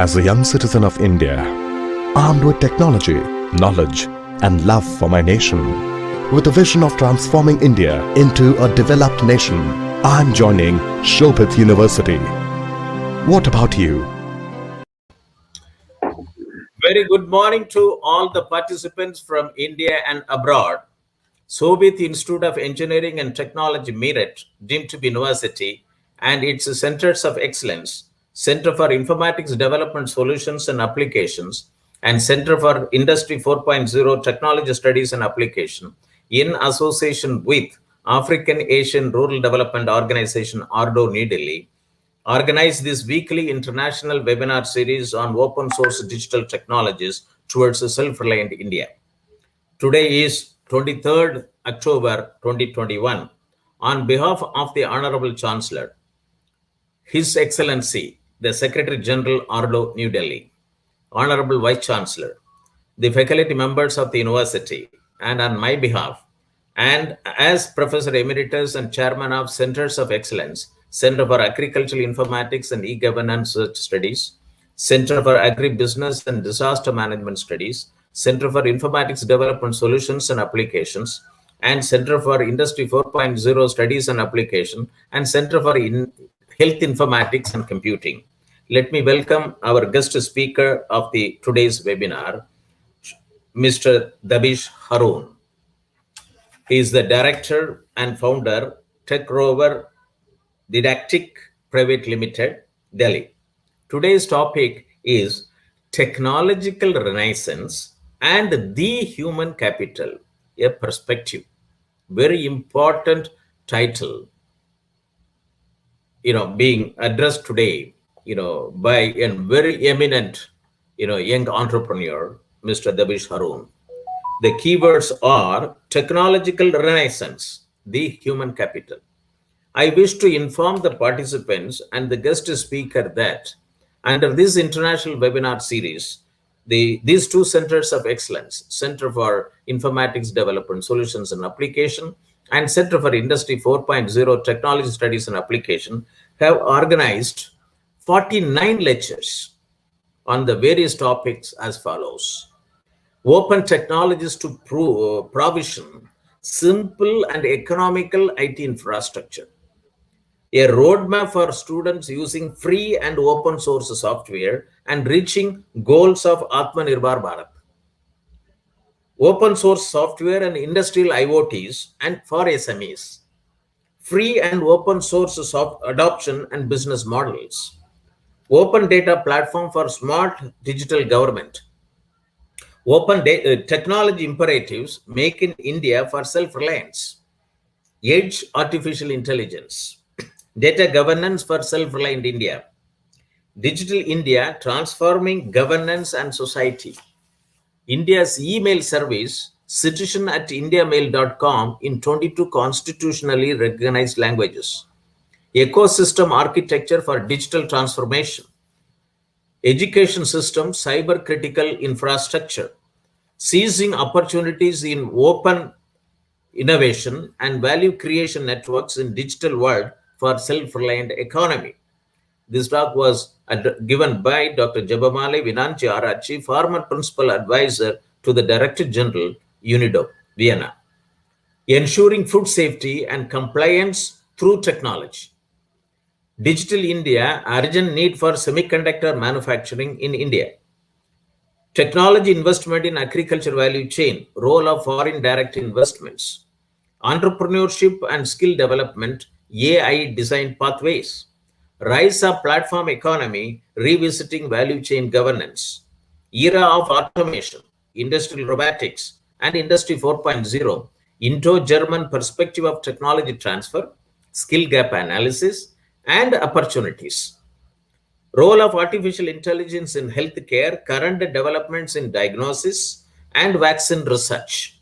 As a young citizen of India, armed with technology, knowledge, and love for my nation, with a vision of transforming India into a developed nation, I'm joining Shobhit University. What about you? Very good morning to all the participants from India and abroad. Shobhit Institute of Engineering and Technology, Meerut, deemed to be university, and its centers of excellence, Center for Informatics Development Solutions and Applications, and Center for Industry 4.0 Technology Studies and Application, in association with African Asian Rural Development Organization, ARDO, New Delhi, organized this weekly international webinar series on open source digital technologies towards a self-reliant India. Today is 23rd October 2021. On behalf of the Honorable Chancellor, His Excellency, the Secretary General, ARDO, New Delhi, Honorable Vice Chancellor, the faculty members of the university, and on my behalf, and as Professor Emeritus and Chairman of Centers of Excellence, Center for Agricultural Informatics and E-Governance Studies, Center for Agribusiness and Disaster Management Studies, Center for Informatics Development Solutions and Applications, and Center for Industry 4.0 Studies and Application, and Center for Health Informatics and Computing. Let me welcome our guest speaker of today's webinar, Mr. Dabish Haroon. He is the director and founder, Tech Rover Didactic Private Limited, Delhi. Today's topic is Technological Renaissance and the Human Capital, a Perspective. Very important title, being addressed today, by a very eminent, young entrepreneur, Mr. Dabish Haroon. The keywords are technological renaissance, the human capital. I wish to inform the participants and the guest speaker that under this international webinar series, these two centers of excellence, Center for Informatics Development Solutions and Application and Center for Industry 4.0 Technology Studies and Application, have organized 49 lectures on the various topics as follows. Open technologies to provision simple and economical IT infrastructure. A roadmap for students using free and open source software and reaching goals of Atmanirbhar Bharat. Open source software and industrial IoTs and for SMEs. Free and open source adoption and business models. Open data platform for smart digital government. Open technology imperatives make in India for self-reliance. Edge artificial intelligence. Data governance for self-reliant India. Digital India transforming governance and society. India's email service, citizen@indiamail.com in 22 constitutionally recognized languages. Ecosystem architecture for digital transformation. Education system, cyber critical infrastructure, seizing opportunities in open innovation and value creation networks in digital world for self-reliant economy. This talk was given by Dr. Jabamale Vinanchi Arachi, former principal advisor to the Director General, UNIDO, Vienna. Ensuring food safety and compliance through technology. Digital India, urgent need for semiconductor manufacturing in India. Technology investment in agriculture value chain, role of foreign direct investments. Entrepreneurship and skill development, AI design pathways. Rise of platform economy, revisiting value chain governance. Era of automation, industrial robotics, and Industry 4.0, Indo-German perspective of technology transfer, skill gap analysis, and opportunities. Role of artificial intelligence in healthcare, current developments in diagnosis and vaccine research.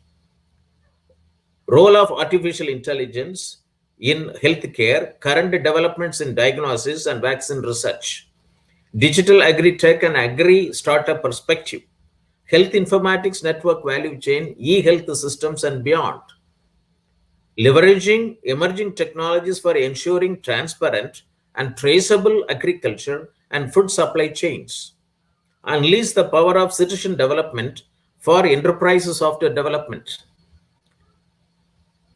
Role of artificial intelligence in healthcare, current developments in diagnosis and vaccine research. Digital agri-tech and agri-startup perspective. Health informatics network value chain, e-health systems and beyond. Leveraging emerging technologies for ensuring transparent and traceable agriculture and food supply chains. Unleash the power of citizen development for enterprise software development.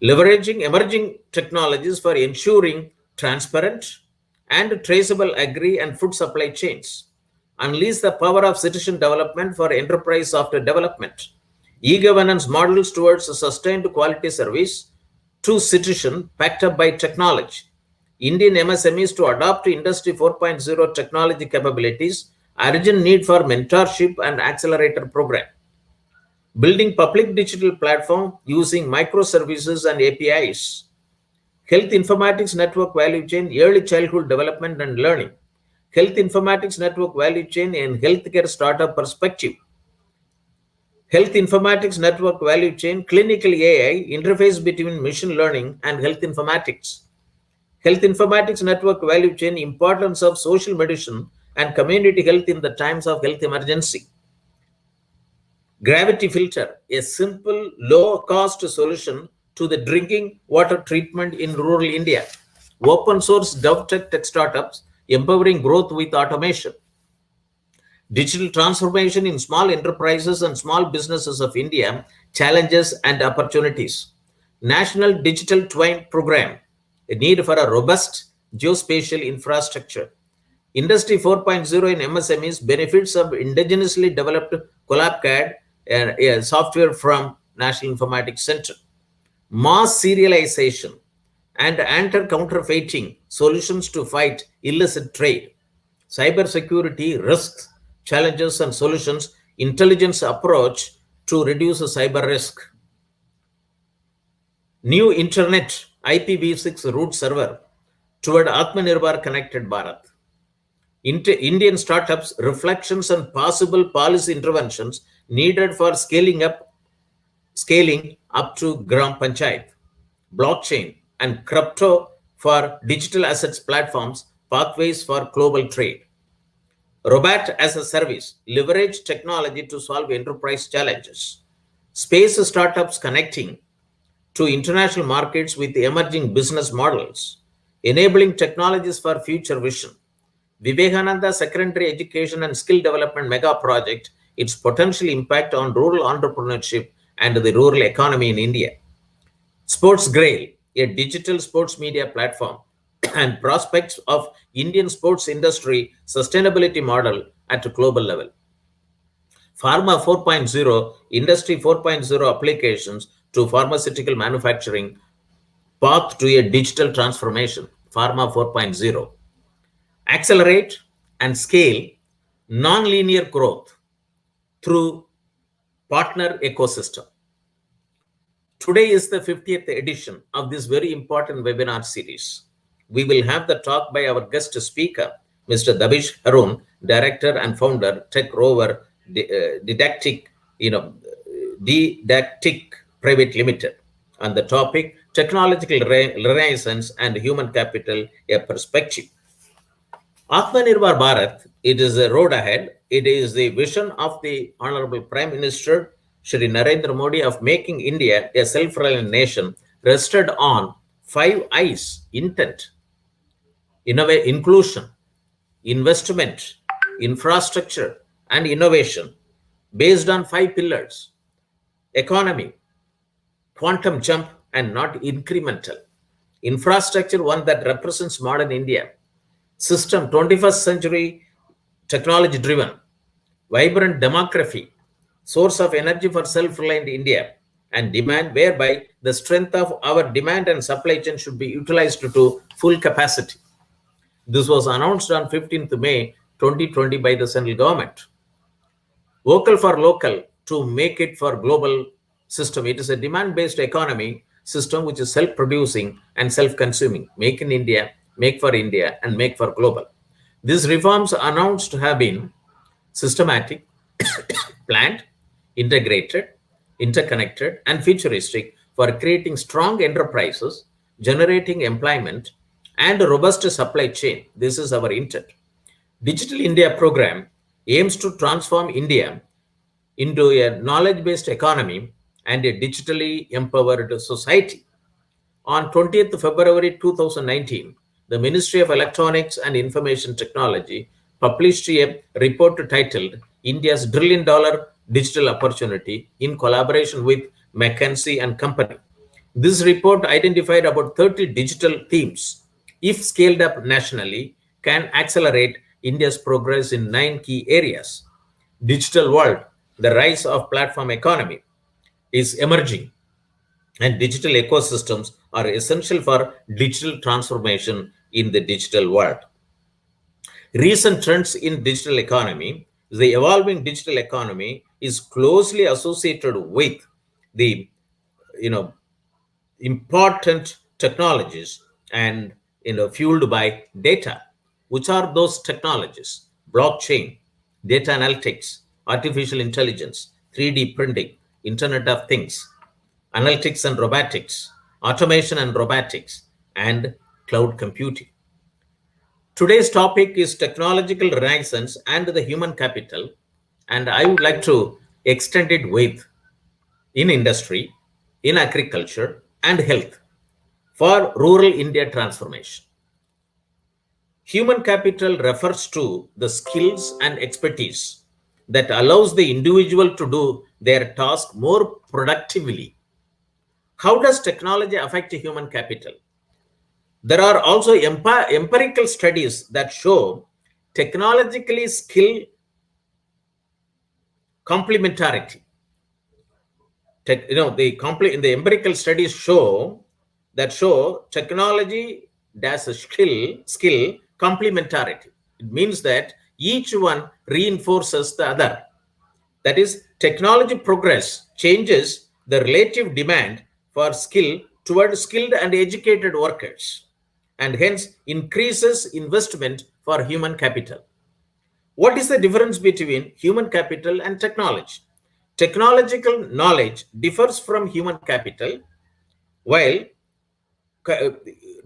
Leveraging emerging technologies for ensuring transparent and traceable agri and food supply chains. Unleash the power of citizen development for enterprise software development. E-governance models towards a sustained quality service to citizen backed up by technology. Indian MSMEs to adopt Industry 4.0 technology capabilities, urgent need for mentorship and accelerator program. Building public digital platform using microservices and APIs. Health informatics network value chain, early childhood development and learning. Health informatics network value chain and healthcare startup perspective. Health informatics network value chain, clinical AI, interface between machine learning and health informatics. Health informatics network value chain, importance of social medicine and community health in the times of health emergency. Gravity filter, a simple, low-cost solution to the drinking water treatment in rural India. Open source GovTech tech startups, empowering growth with automation. Digital transformation in small enterprises and small businesses of India, challenges and opportunities. National Digital Twin Program, a need for a robust geospatial infrastructure. Industry 4.0 in MSMEs, benefits of indigenously developed CollabCAD software from National Informatics Center. Mass serialization and anti-counterfeiting solutions to fight illicit trade. Cybersecurity risks, challenges and solutions, intelligence approach to reduce cyber risk. New Internet IPv6 root server toward Atmanirbhar Connected Bharat. Indian startups, reflections on possible policy interventions needed for scaling up to Gram Panchayat. Blockchain and crypto for digital assets platforms, pathways for global trade. Robot as a service, leverage technology to solve enterprise challenges. Space startups connecting to international markets with emerging business models, enabling technologies for future vision. Vivekananda Secondary Education and Skill Development Mega Project, its potential impact on rural entrepreneurship and the rural economy in India. Sports Grail, a digital sports media platform, and prospects of Indian sports industry sustainability model at a global level. Pharma 4.0, Industry 4.0 applications to pharmaceutical manufacturing, path to a digital transformation, Pharma 4.0. Accelerate and scale non-linear growth through partner ecosystem. Today is the 50th edition of this very important webinar series. We will have the talk by our guest speaker, Mr. Davish Harun, Director and Founder, Tech Rover Didactic Private Limited, on the topic Technological Renaissance and Human Capital, a Perspective. Atmanirbhar Bharat, it is a road ahead. It is the vision of the Honorable Prime Minister Shri Narendra Modi of making India a self-reliant nation rested on 5 I's: intent, inclusion, investment, infrastructure, and innovation, based on 5 pillars: economy, quantum jump and not incremental; infrastructure, one that represents modern India; system, 21st century technology driven; vibrant demography, source of energy for self-reliant India; and demand, whereby the strength of our demand and supply chain should be utilized to full capacity. This was announced on 15th May 2020 by the central government. Vocal for local to make it for global system. It is a demand-based economy system which is self-producing and self-consuming. Make in India, make for India, and make for global. These reforms announced have been systematic, planned, integrated, interconnected, and futuristic for creating strong enterprises, generating employment, and a robust supply chain. This is our intent. Digital India program aims to transform India into a knowledge-based economy and a digitally empowered society. On 20th February 2019, the Ministry of Electronics and Information Technology published a report titled India's $1 trillion Digital Opportunity in collaboration with McKinsey and Company. This report identified about 30 digital themes, if scaled up nationally, can accelerate India's progress in 9 key areas. Digital world, the rise of platform economy is emerging, and digital ecosystems are essential for digital transformation in the digital world. Recent trends in digital economy, the evolving digital economy is closely associated with the important technologies and fueled by data. Which are those technologies? Blockchain, data analytics, artificial intelligence, 3D printing, Internet of Things, analytics and robotics, automation and robotics, and cloud computing. Today's topic is technological renaissance and the human capital, and I would like to extend it with in industry, in agriculture, and health for rural India transformation. Human capital refers to the skills and expertise that allows the individual to do their task more productively. How does technology affect human capital? There are also empirical studies that show technologically skill complementarity. The empirical studies show technology does a skill complementarity. It means that each one reinforces the other. That is, technology progress changes the relative demand for skill toward skilled and educated workers, and hence increases investment for human capital. What is the difference between human capital and technology? Technological knowledge differs from human capital, while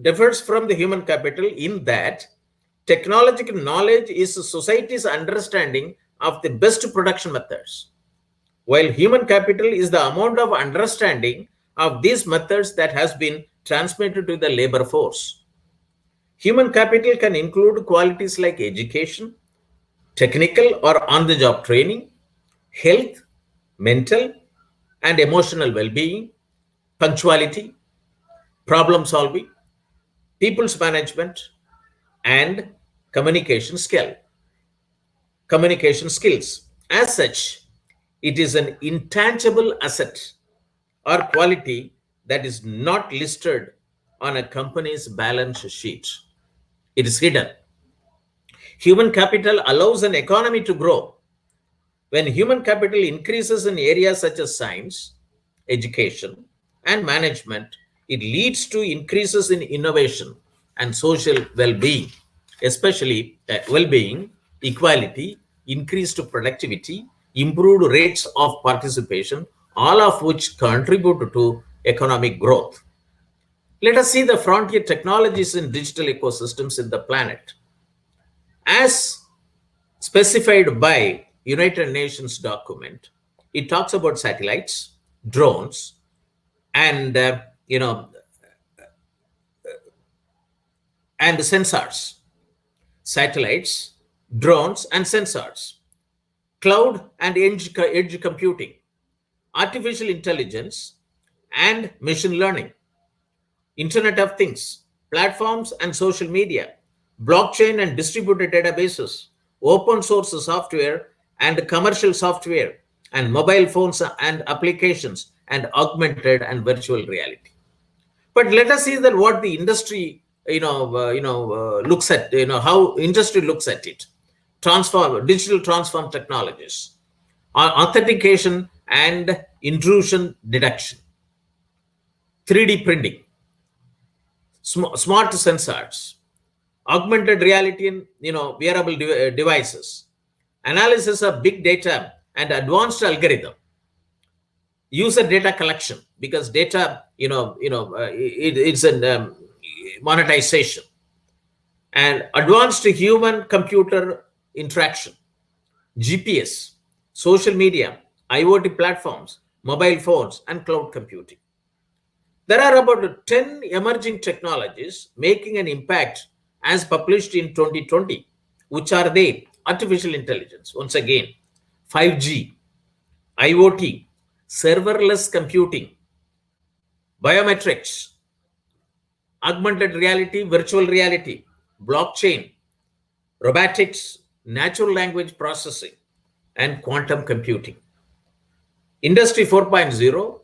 differs from the human capital in that technological knowledge is society's understanding of the best production methods, while human capital is the amount of understanding of these methods that has been transmitted to the labor force. Human capital can include qualities like education, technical or on-the-job training, health, mental and emotional well-being, punctuality, problem solving, people's management, and communication skills. As such, it is an intangible asset or quality that is not listed on a company's balance sheet. It is hidden. Human capital allows an economy to grow. When human capital increases in areas such as science, education, and management, it leads to increases in innovation and social well-being, especially well-being, equality, increased productivity, improved rates of participation, all of which contribute to economic growth. Let us see the frontier technologies in digital ecosystems in the planet. As specified by United Nations document, it talks about satellites, drones, and and sensors. Satellites, drones, and sensors, cloud and edge computing, artificial intelligence and machine learning, Internet of Things, platforms and social media, blockchain and distributed databases, open source software and commercial software, and mobile phones and applications, and augmented and virtual reality. But let us see that what the industry looks at, how industry looks at it. Digital transform technologies, authentication and intrusion detection, 3D printing, smart sensors, augmented reality in wearable devices, analysis of big data and advanced algorithm, user data collection, because data it's a monetization, and advanced human computer interaction, GPS, social media, IoT platforms, mobile phones, and cloud computing. There are about 10 emerging technologies making an impact as published in 2020. Which are they? Artificial intelligence, once again, 5G, IoT, serverless computing, biometrics, augmented reality, virtual reality, blockchain, robotics, natural language processing, and quantum computing. Industry 4.0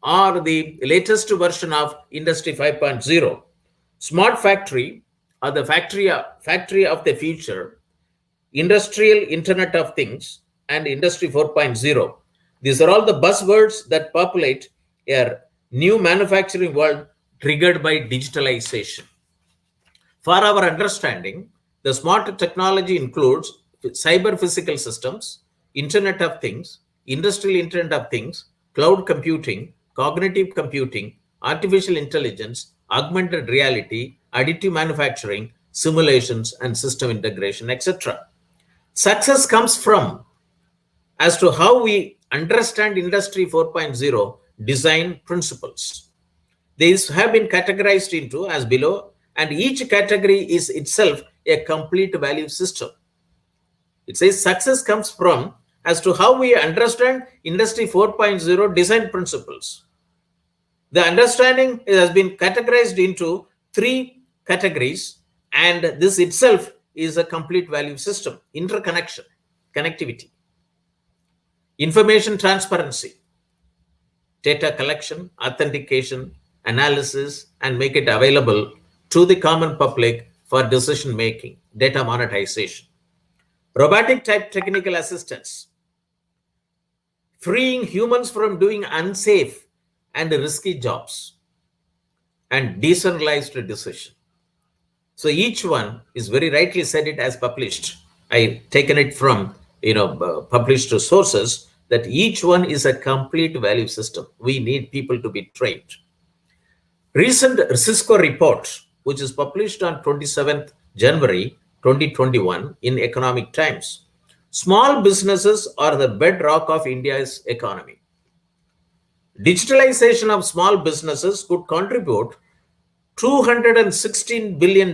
or the latest version of Industry 5.0. Smart factory or the factory of the future, industrial Internet of Things, and Industry 4.0. These are all the buzzwords that populate a new manufacturing world triggered by digitalization. For our understanding, the smart technology includes cyber physical systems, Internet of Things, industrial Internet of Things, cloud computing, cognitive computing, artificial intelligence, augmented reality, additive manufacturing, simulations, and system integration, etc. Success comes from as to how we understand Industry 4.0 design principles. These have been categorized into as below, and each category is itself a complete value system. It says success comes from as to how we understand Industry 4.0 design principles. The understanding has been categorized into 3 categories, and this itself is a complete value system. Interconnection, connectivity, information transparency, data collection, authentication, analysis, and make it available to the common public for decision making, data monetization. Robotic type technical assistance, freeing humans from doing unsafe and risky jobs, and decentralized decision. So each one is very rightly said it as published. I've taken it from published sources that each one is a complete value system. We need people to be trained. Recent Cisco report, which is published on 27th January 2021 in Economic Times. Small businesses are the bedrock of India's economy. Digitalization of small businesses could contribute $216 billion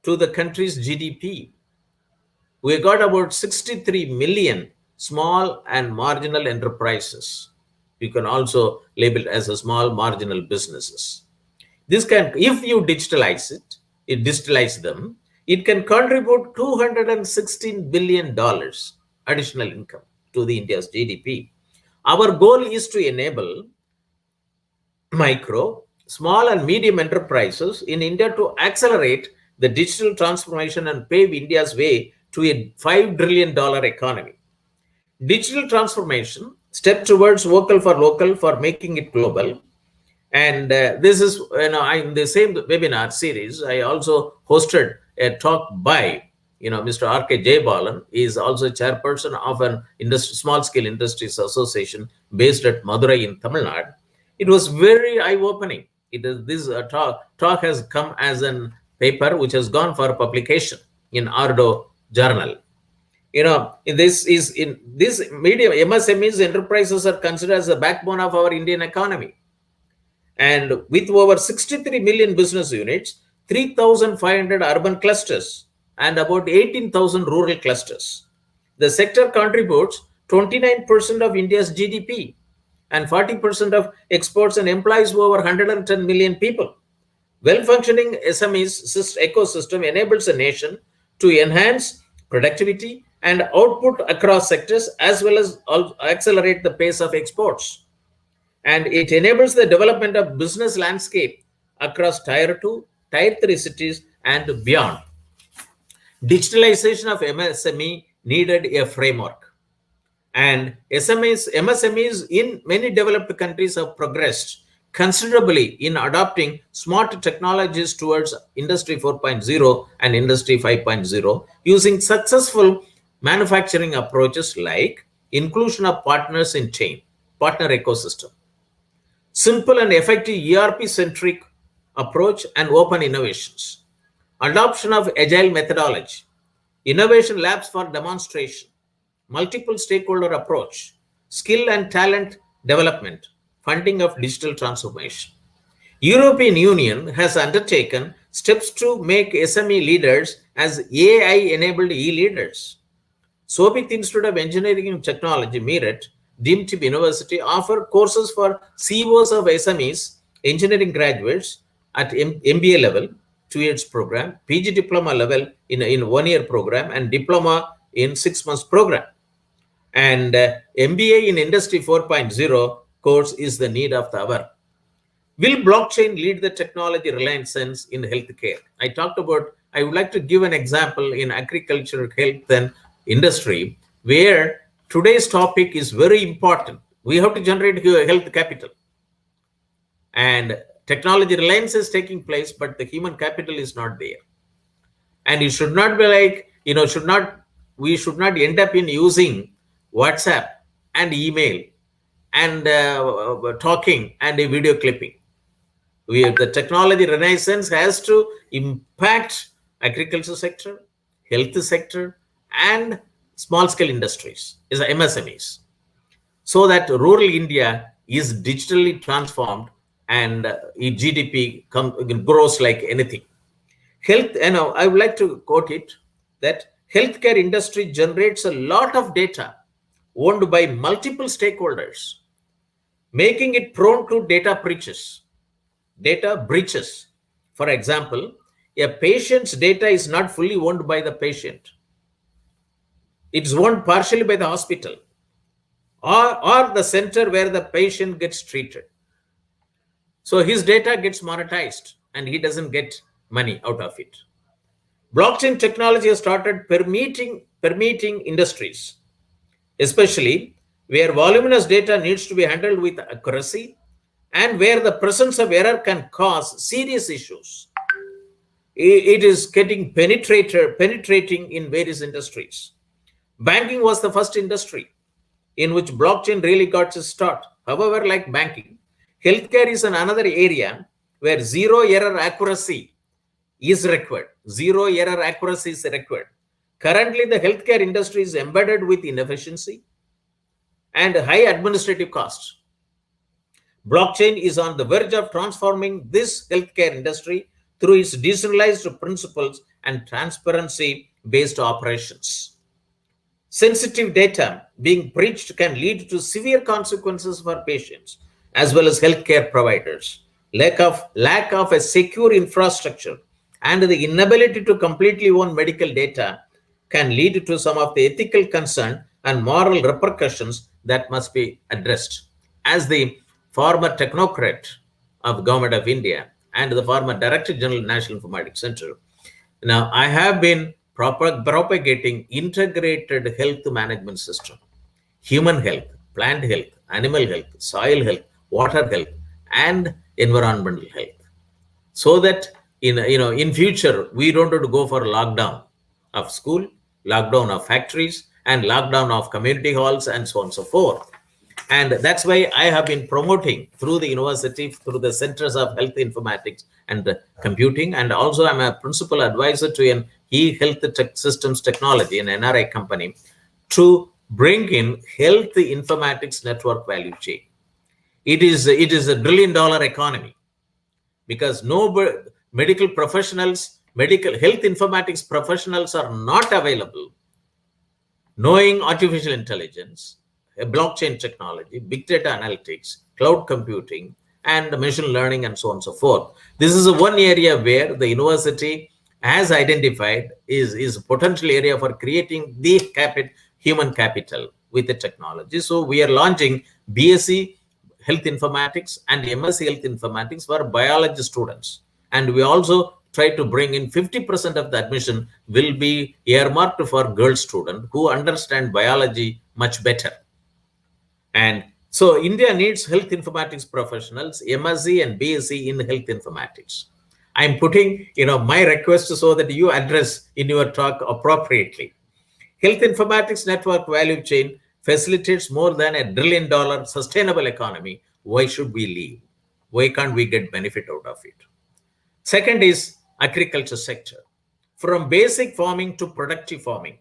to the country's GDP. We got about 63 million small and marginal enterprises. You can also label it as a small marginal businesses. This can, if you digitalize them, it can contribute $216 billion additional income to the India's GDP. Our goal is to enable micro, small and medium enterprises in India to accelerate the digital transformation and pave India's way to a $5 trillion economy. Digital transformation, step towards vocal for local for making it global. And this is, in the same webinar series, I also hosted a talk by, Mr. R.K. Jayabalan. He is also chairperson of an small-scale industries association based at Madurai in Tamil Nadu. It was very eye-opening. This talk has come as a paper which has gone for publication in Ardo Journal. In this medium, MSMEs enterprises are considered as the backbone of our Indian economy. And with over 63 million business units, 3,500 urban clusters, and about 18,000 rural clusters, the sector contributes 29% of India's GDP and 40% of exports and employs over 110 million people. Well-functioning SMEs ecosystem enables a nation to enhance productivity and output across sectors, as well as accelerate the pace of exports. And it enables the development of business landscape across Tier 2, Tier 3 cities and beyond. Digitalization of MSME needed a framework. And MSMEs in many developed countries have progressed considerably in adopting smart technologies towards Industry 4.0 and Industry 5.0 using successful manufacturing approaches like inclusion of partners in chain, partner ecosystem, simple and effective ERP-centric approach and open innovations, adoption of agile methodology, innovation labs for demonstration, multiple stakeholder approach, skill and talent development, funding of digital transformation. European Union has undertaken steps to make SME leaders as AI-enabled e-leaders. Shobhit Institute of Engineering and Technology, Meerut, deemed to be university, offer courses for CEOs of SMEs, engineering graduates at MBA level, 2 years program, PG diploma level in 1 year program, and diploma in 6 months program. And MBA in Industry 4.0 course is the need of the hour. Will blockchain lead the technology renaissance in healthcare? I would like to give an example in agriculture, health, and industry, where today's topic is very important. We have to generate health capital. And technology reliance is taking place, but the human capital is not there. And it should not be like, we should not end up in using WhatsApp and email and talking and a video clipping. The technology renaissance has to impact agriculture sector, health sector, and small scale industries, is MSMEs, so that rural India is digitally transformed and GDP grows like anything. Health, I would like to quote it, that healthcare industry generates a lot of data owned by multiple stakeholders, making it prone to data breaches. For example, a patient's data is not fully owned by the patient. It's owned partially by the hospital or the center where the patient gets treated. So his data gets monetized and he doesn't get money out of it. Blockchain technology has started permitting industries, especially where voluminous data needs to be handled with accuracy and where the presence of error can cause serious issues. It is getting penetrating in various industries. Banking was the first industry in which blockchain really got its start. However, like banking, healthcare is another area where zero error accuracy is required. Currently, the healthcare industry is embedded with inefficiency and high administrative costs. Blockchain is on the verge of transforming this healthcare industry through its decentralized principles and transparency-based operations. Sensitive data being breached can lead to severe consequences for patients as well as healthcare providers. Lack of a secure infrastructure and the inability to completely own medical data can lead to some of the ethical concern and moral repercussions that must be addressed. As the former technocrat of Government of India and the former Director General National Informatics Center, now I have been propagating integrated health management system, human health, plant health, animal health, soil health, water health, and environmental health, so that in future we don't have to go for lockdown of school, lockdown of factories, and lockdown of community halls, and so on and so forth. And that's why I have been promoting through the university, through the centers of health informatics and computing, and also I'm a principal advisor to an e-health systems technology, an NRI company, to bring in health informatics network value chain. It is a $1 trillion economy, because medical professionals, medical health informatics professionals are not available knowing artificial intelligence, blockchain technology, big data analytics, cloud computing, and machine learning, and so on and so forth. This is one area where the university has identified is a potential area for creating the human capital with the technology. So we are launching BSc Health Informatics and MSc Health Informatics for biology students. And we also try to bring in 50% of the admission will be earmarked for girl students who understand biology much better. And so India needs health informatics professionals, MSc and BSc in health informatics. I'm putting my request so that you address in your talk appropriately. Health informatics network value chain facilitates more than $1 trillion sustainable economy. Why should we leave? Why can't we get benefit out of it? Second is agriculture sector. From basic farming to productive farming,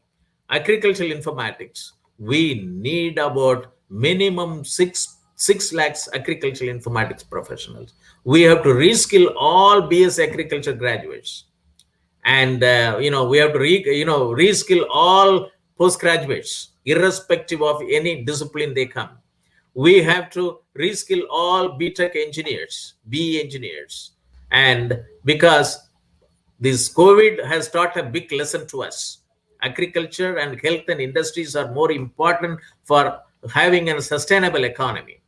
agricultural informatics, we need about minimum 6 lakhs agricultural informatics professionals. We have to reskill all BS agriculture graduates And we have to reskill all postgraduates, irrespective of any discipline they come. We have to reskill all BTech engineers, BE engineers, and because this COVID has taught a big lesson to us. Agriculture and health and industries are more important for having a sustainable economy.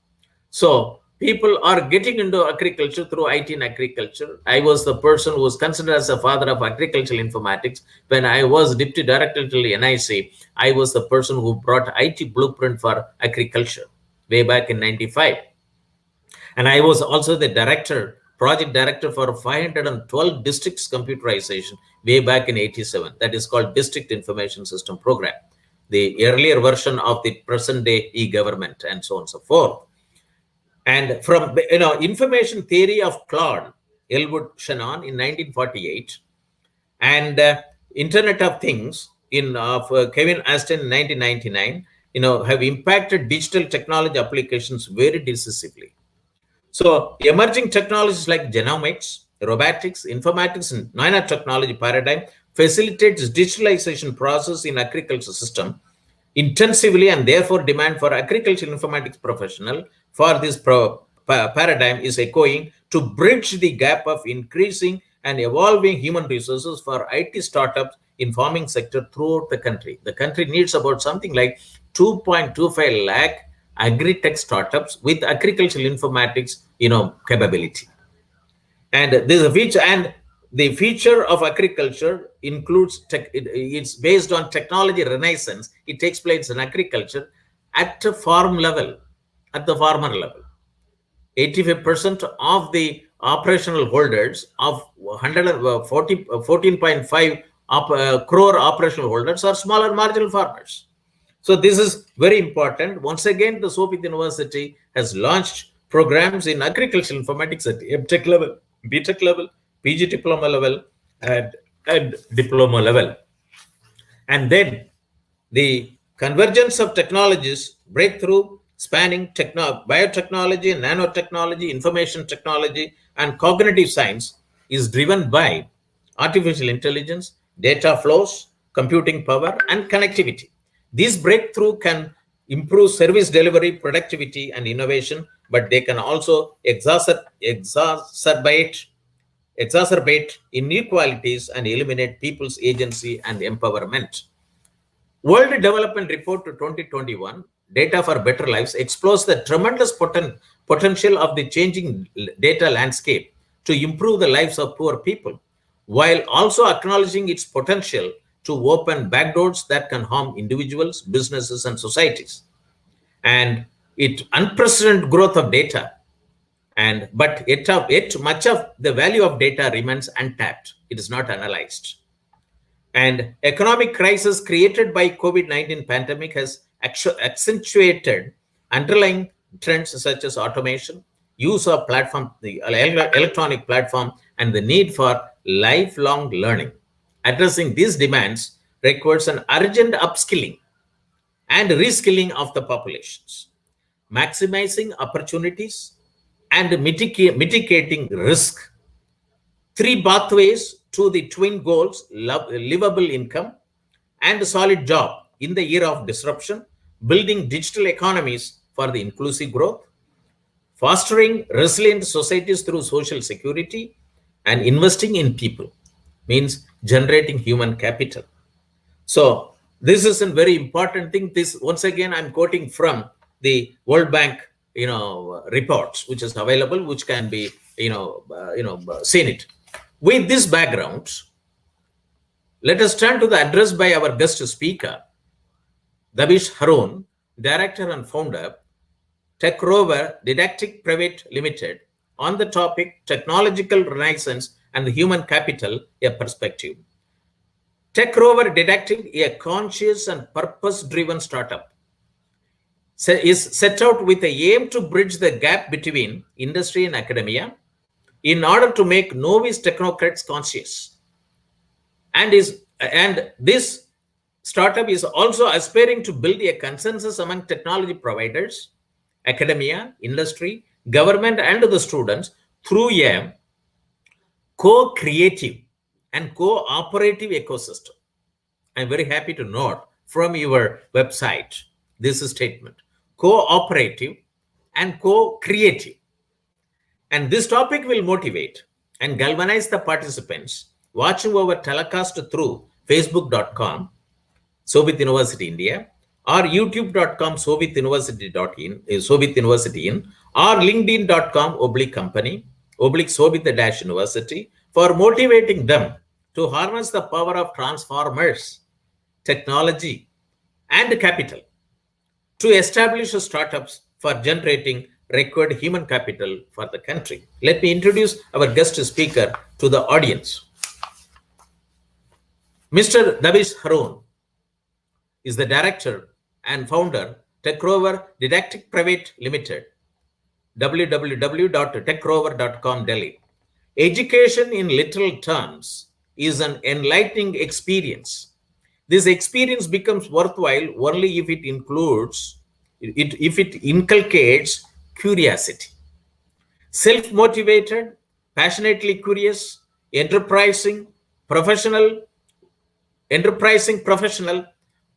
So people are getting into agriculture through IT and agriculture. I was the person who was considered as a father of agricultural informatics. When I was deputy director to NIC, I was the person who brought IT blueprint for agriculture way back in 95. And I was also the project director for 512 districts computerization way back in 87. That is called District Information System Program, the earlier version of the present day e-government, and so on and so forth. And from information theory of Claude Elwood Shannon in 1948, and Internet of Things of Kevin Aston in 1999, have impacted digital technology applications very decisively. So emerging technologies like genomics, robotics, informatics, and nanotechnology paradigm facilitates digitalization process in agriculture system intensively, and therefore demand for agricultural informatics professional for this paradigm is echoing to bridge the gap of increasing and evolving human resources for IT startups in farming sector throughout the country. The country needs about something like 2.25 lakh agri-tech startups with agricultural informatics capability. And there's a feature, and the feature of agriculture includes it's based on technology renaissance. It takes place in agriculture at a farm level, at the farmer level. 85% of the operational holders of 14.5 crore operational holders are smaller marginal farmers. So this is very important. Once again, the Shobhit University has launched programs in agricultural informatics at MTech level, BTech level, PG diploma level, and diploma level. And then the convergence of technologies, breakthrough spanning biotechnology, nanotechnology, information technology, and cognitive science is driven by artificial intelligence, data flows, computing power, and connectivity. This breakthrough can improve service delivery, productivity, and innovation, but they can also exacerbate inequalities and eliminate people's agency and empowerment. World Development Report to 2021, Data for Better Lives, explores the tremendous potential of the changing data landscape to improve the lives of poor people, while also acknowledging its potential to open backdoors that can harm individuals, businesses, and societies. And unprecedented growth of data, but much of the value of data remains untapped. It is not analyzed. And economic crisis created by COVID-19 pandemic has accentuated underlying trends such as automation, use of the electronic platform, and the need for lifelong learning. Addressing these demands requires an urgent upskilling and reskilling of the populations, maximizing opportunities and mitigating risk. 3 pathways to the twin goals: livable income and a solid job in the era of disruption, building digital economies for the inclusive growth, fostering resilient societies through social security, and investing in people, means generating human capital. So this is a very important thing. This, once again, I'm quoting from the World Bank reports, which is available, which can be seen it. With this background, let us turn to the address by our guest speaker, Dabish Haroon, Director and Founder, Tech Rover Didactic Private Limited, on the topic Technological Renaissance and the Human Capital, a Perspective. Tech Rover Didactic, a conscious and purpose-driven startup, is set out with the aim to bridge the gap between industry and academia in order to make novice technocrats conscious. And this startup is also aspiring to build a consensus among technology providers, academia, industry, government, and the students through a co-creative and cooperative ecosystem. I'm very happy to note from your website this statement: cooperative and co-creative. And this topic will motivate and galvanize the participants watching our telecast through facebook.com, Shobhit University India, or youtube.com, shobhituniversity.in, Shobhit University in, or linkedin.com, company, Shobhit University, for motivating them to harness the power of transformers, technology, and capital to establish startups for generating required human capital for the country. Let me introduce our guest speaker to the audience. Mr. Davish Haroon is the director and founder, TechRover Didactic Private Limited, www.techrover.com, Delhi. Education in literal terms is an enlightening experience. This experience becomes worthwhile only if it inculcates curiosity. Self-motivated, passionately curious, enterprising professional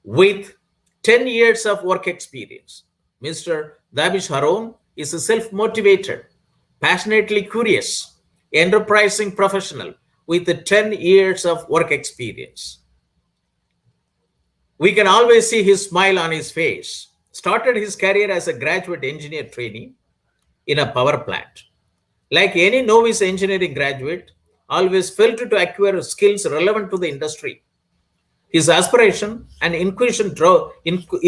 with 10 years of work experience. Mr. Davish Haroon is a self-motivated, passionately curious, enterprising professional with 10 years of work experience. We can always see his smile on his face. Started his career as a graduate engineer trainee in a power plant. Like any novice engineering graduate, always felt to acquire skills relevant to the industry. His aspiration and inquisition drove him to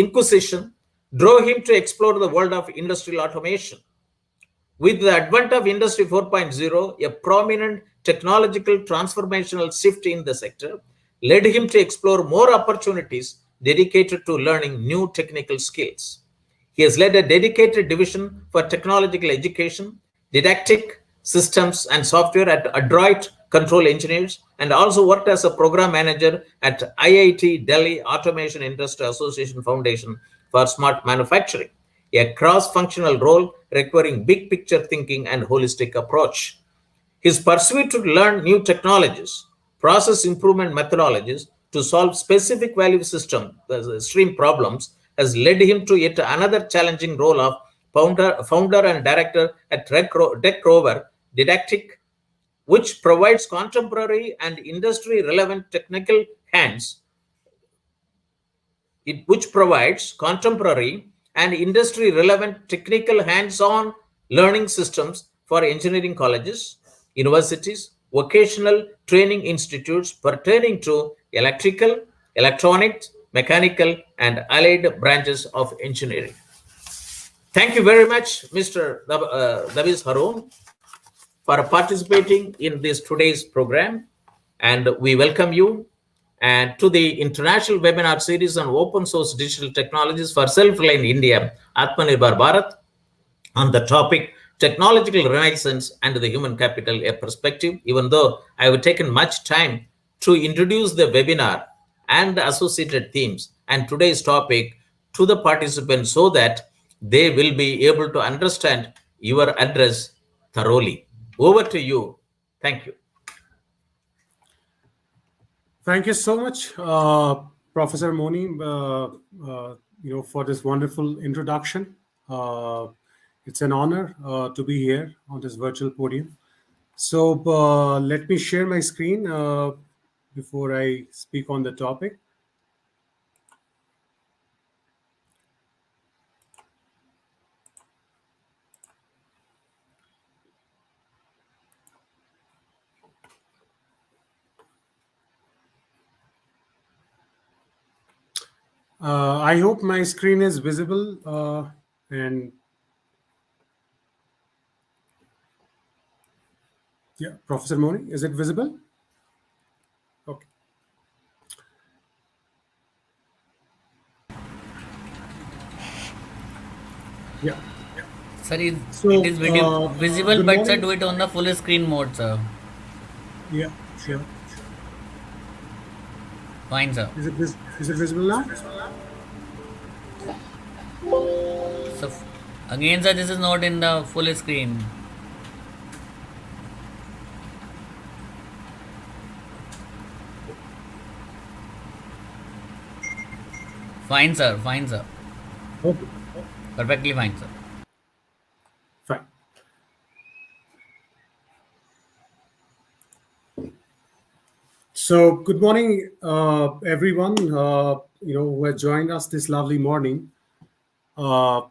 explore the world of industrial automation. With the advent of Industry 4.0, a prominent technological transformational shift in the sector led him to explore more opportunities dedicated to learning new technical skills. He has led a dedicated division for technological education, didactic systems and software at Adroit Control Engineers, and also worked as a program manager at IIT Delhi Automation Industry Association Foundation for Smart Manufacturing, a cross-functional role requiring big picture thinking and holistic approach. His pursuit to learn new technologies, process improvement methodologies to solve specific value system stream problems has led him to yet another challenging role of founder and director at TechRover Didactic, which provides contemporary and industry relevant technical hands. Which provides contemporary and industry relevant technical hands-on learning systems for engineering colleges, universities, vocational training institutes pertaining to electrical, electronics, mechanical, and allied branches of engineering. Thank you very much, Mr. Davish Haroon, for participating in this today's program, and we welcome you and to the international webinar series on open source digital technologies for self-reliant India, Atmanirbhar Bharat, on the topic technological renaissance and the human capital, a perspective. Even though I have taken much time to introduce the webinar and the associated themes and today's topic to the participants so that they will be able to understand your address thoroughly. Over to you. Thank you. Thank you so much, Professor Moni, for this wonderful introduction. It's an honor to be here on this virtual podium. So let me share my screen before I speak on the topic. I hope my screen is visible and yeah, Professor Moni, is it visible? Okay. Yeah. Sir, it is visible, but sir, do it on the full screen mode, sir. Yeah, sure. Fine, sir. Is it visible now? So again, sir, this is not in the full screen. Fine, sir. Fine, sir. Okay, Perfectly fine, sir. fine. So, good morning, everyone. Who has joined us this lovely morning. Uh,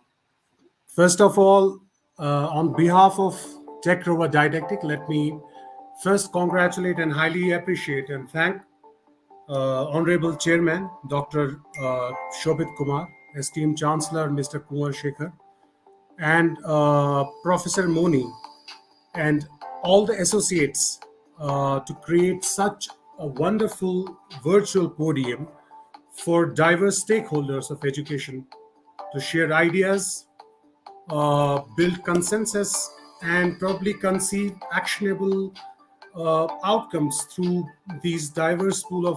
First of all, on behalf of Tech Rover Didactic, let me first congratulate and highly appreciate and thank Honorable Chairman Dr. Shobhit Kumar, esteemed Chancellor Mr. Kumar Shekhar, and Professor Moni, and all the associates to create such a wonderful virtual podium for diverse stakeholders of education to share ideas, build consensus, and probably conceive actionable outcomes through these diverse pool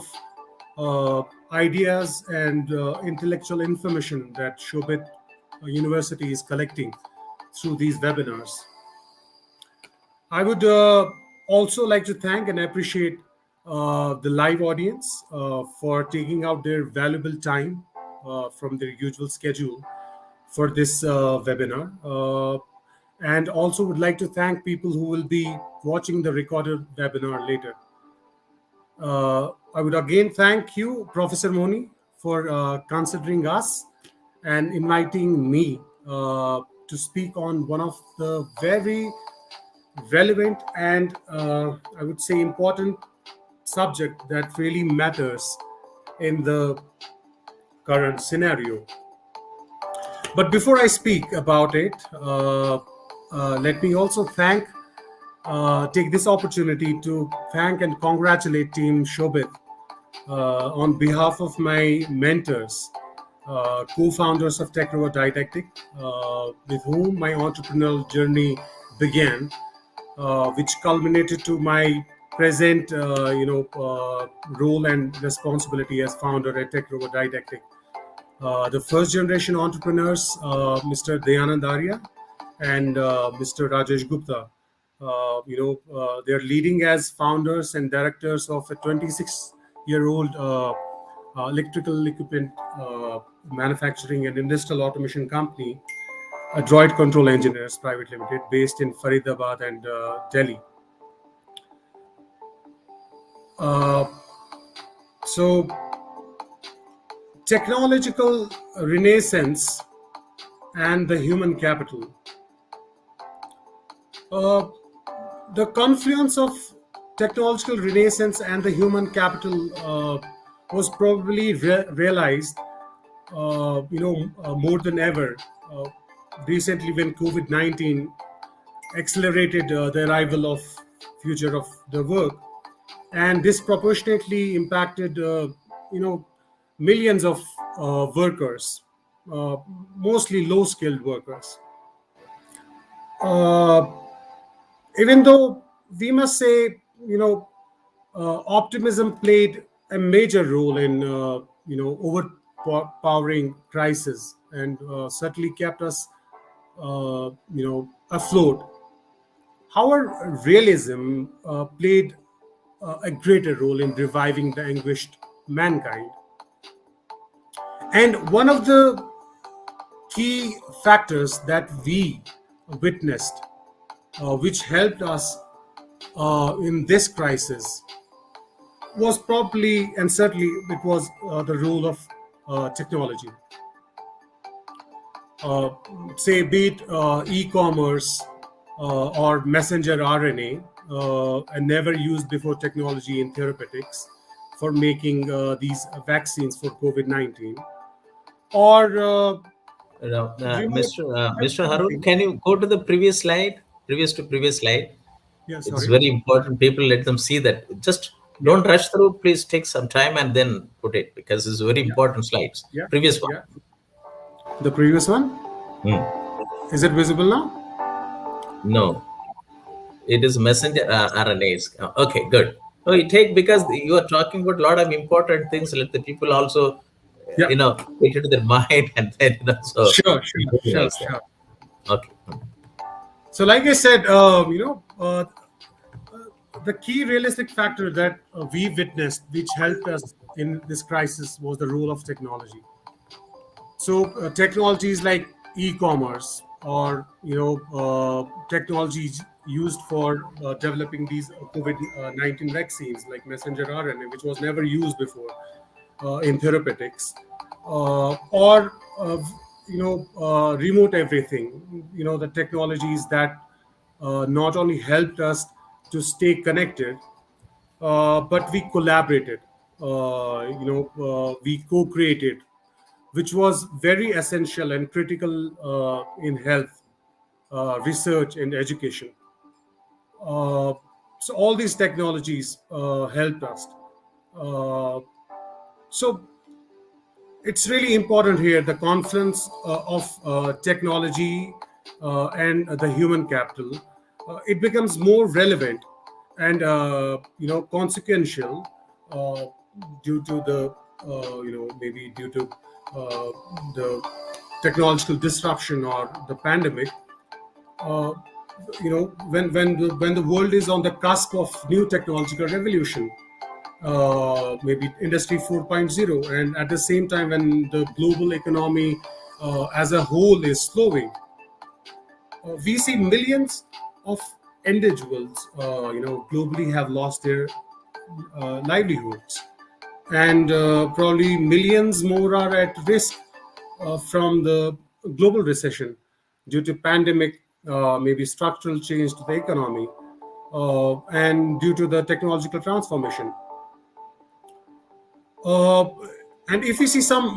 of ideas and intellectual information that Shobhit University is collecting through these webinars. I would also like to thank and appreciate the live audience for taking out their valuable time from their usual schedule for this webinar. And also would like to thank people who will be watching the recorded webinar later. I would again thank you, Professor Moni, for considering us and inviting me to speak on one of the very relevant and I would say important subject that really matters in the current scenario. But before I speak about it, let me also take this opportunity to thank and congratulate Team Shobhit on behalf of my mentors, co-founders of Tech Rover Didactic, with whom my entrepreneurial journey began, which culminated to my present, role and responsibility as founder at Tech Rover Didactic. The first generation entrepreneurs, Mr. Dayanand Arya and Mr. Rajesh Gupta, they're leading as founders and directors of a 26-year-old electrical equipment manufacturing and industrial automation company, Adroit Control Engineers Private Limited, based in Faridabad and Delhi. So, technological renaissance and the human capital. The confluence of technological renaissance and the human capital was probably realized, more than ever recently when COVID-19 accelerated the arrival of future of the work, and disproportionately impacted, millions of workers, mostly low-skilled workers. Even though we must say, optimism played a major role in, overpowering crisis and certainly kept us, afloat. However, realism played a greater role in reviving the anguished mankind. And one of the key factors that we witnessed, which helped us in this crisis, was probably and certainly it was the role of technology. Say, be it e-commerce or messenger RNA, and never used before technology in therapeutics for making these vaccines for COVID-19, or Mr. Harun, can you go to the previous slide? Previous slide. Yeah, It's sorry. very important. People, let them see that. Just don't rush through. Please take some time and then put it, because it's very important slides. Yeah, Previous one. yeah. The previous one, Hmm. is it visible now? No, it is messenger RNAs. Okay, good. No, you take, because you are talking about a lot of important things. Let the people also, Yeah. get into their mind, and then so Sure. very nice. Okay. So, like I said, the key realistic factor that we witnessed, which helped us in this crisis, was the role of technology. So technologies like e-commerce or technologies used for developing these COVID-19 vaccines like messenger RNA, which was never used before in therapeutics, or remote everything. The technologies that not only helped us to stay connected, but we collaborated. We co-created, which was very essential and critical in health, research, and education. Uh, so all these technologies helped us. Uh, so it's really important here, the confluence of technology and the human capital. It becomes more relevant and consequential uh, due to the maybe due to uh, the technological disruption or the pandemic. uh, when the world is on the cusp of new technological revolution, maybe industry 4.0, and at the same time when the global economy as a whole is slowing, we see millions of individuals globally have lost their livelihoods, and probably millions more are at risk from the global recession due to pandemic, maybe structural change to the economy, and due to the technological transformation. Uh, and if we see some,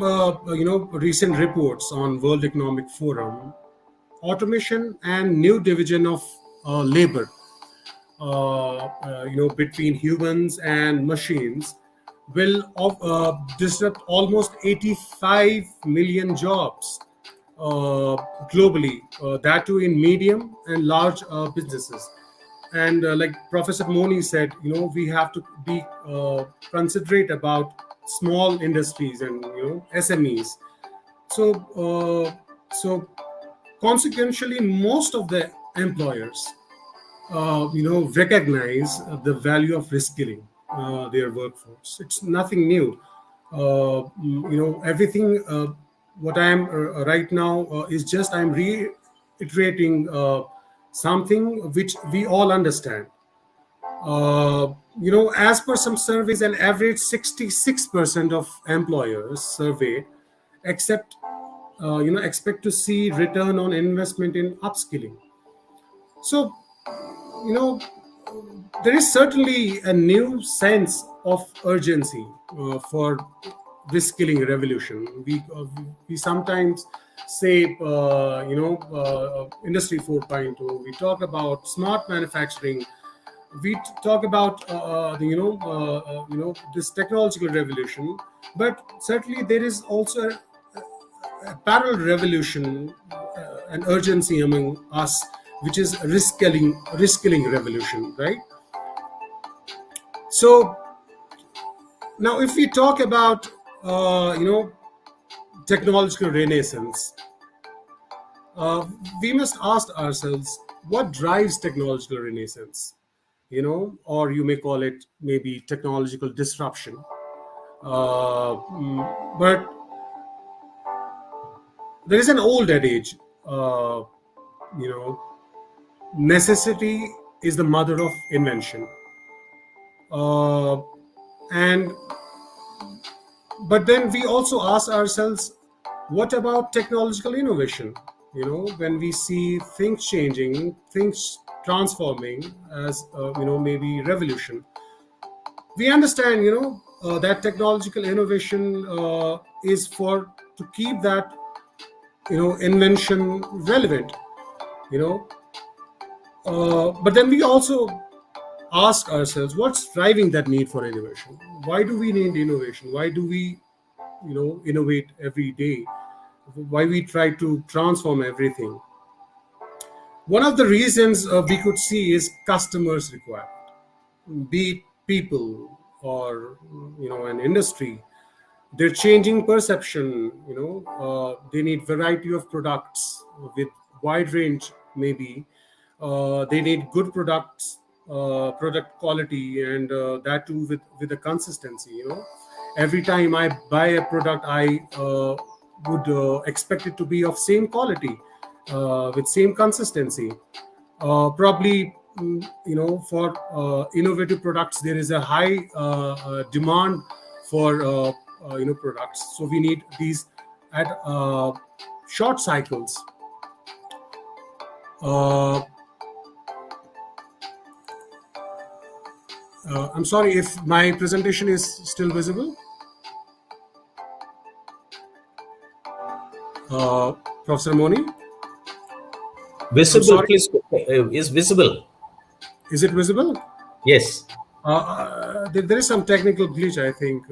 recent reports on World Economic Forum, automation and new division of labor, between humans and machines, will disrupt almost 85 million jobs globally, that too in medium and large businesses. And like Professor Moni said, we have to be considerate about small industries and SMEs. So consequentially, most of the employers recognize the value of reskilling their workforce. It's nothing new. Everything what I am right now is just I'm reiterating something which we all understand. As per some surveys, an average 66% of employers surveyed accept, expect to see return on investment in upskilling. So, you know, there is certainly a new sense of urgency for reskilling revolution. We sometimes say, Industry 4.0. We talk about smart manufacturing. We talk about this technological revolution, but certainly there is also a parallel revolution, an urgency among us, which is reskilling revolution, right? So now, if we talk about technological renaissance, we must ask ourselves what drives technological renaissance, or you may call it maybe technological disruption. But there is an old adage, necessity is the mother of invention. And but then we also ask ourselves, what about technological innovation? When we see things changing, things transforming as maybe revolution, we understand that technological innovation is for to keep that invention relevant. But then we also ask ourselves, what's driving that need for innovation? Why do we need innovation? Why do we innovate every day? Why we try to transform everything? One of the reasons we could see is customers' requirement, be it people or an industry. They're changing perception. They need variety of products with wide range, maybe. They need good products, product quality, and that too with the consistency. Every time I buy a product, I would expect it to be of same quality, with same consistency. Probably, for innovative products, there is a high demand for products. So we need these at short cycles. I'm sorry if my presentation is still visible. Professor Moni? Visible, please. Is visible. Is it visible? Yes. There is some technical glitch, I think.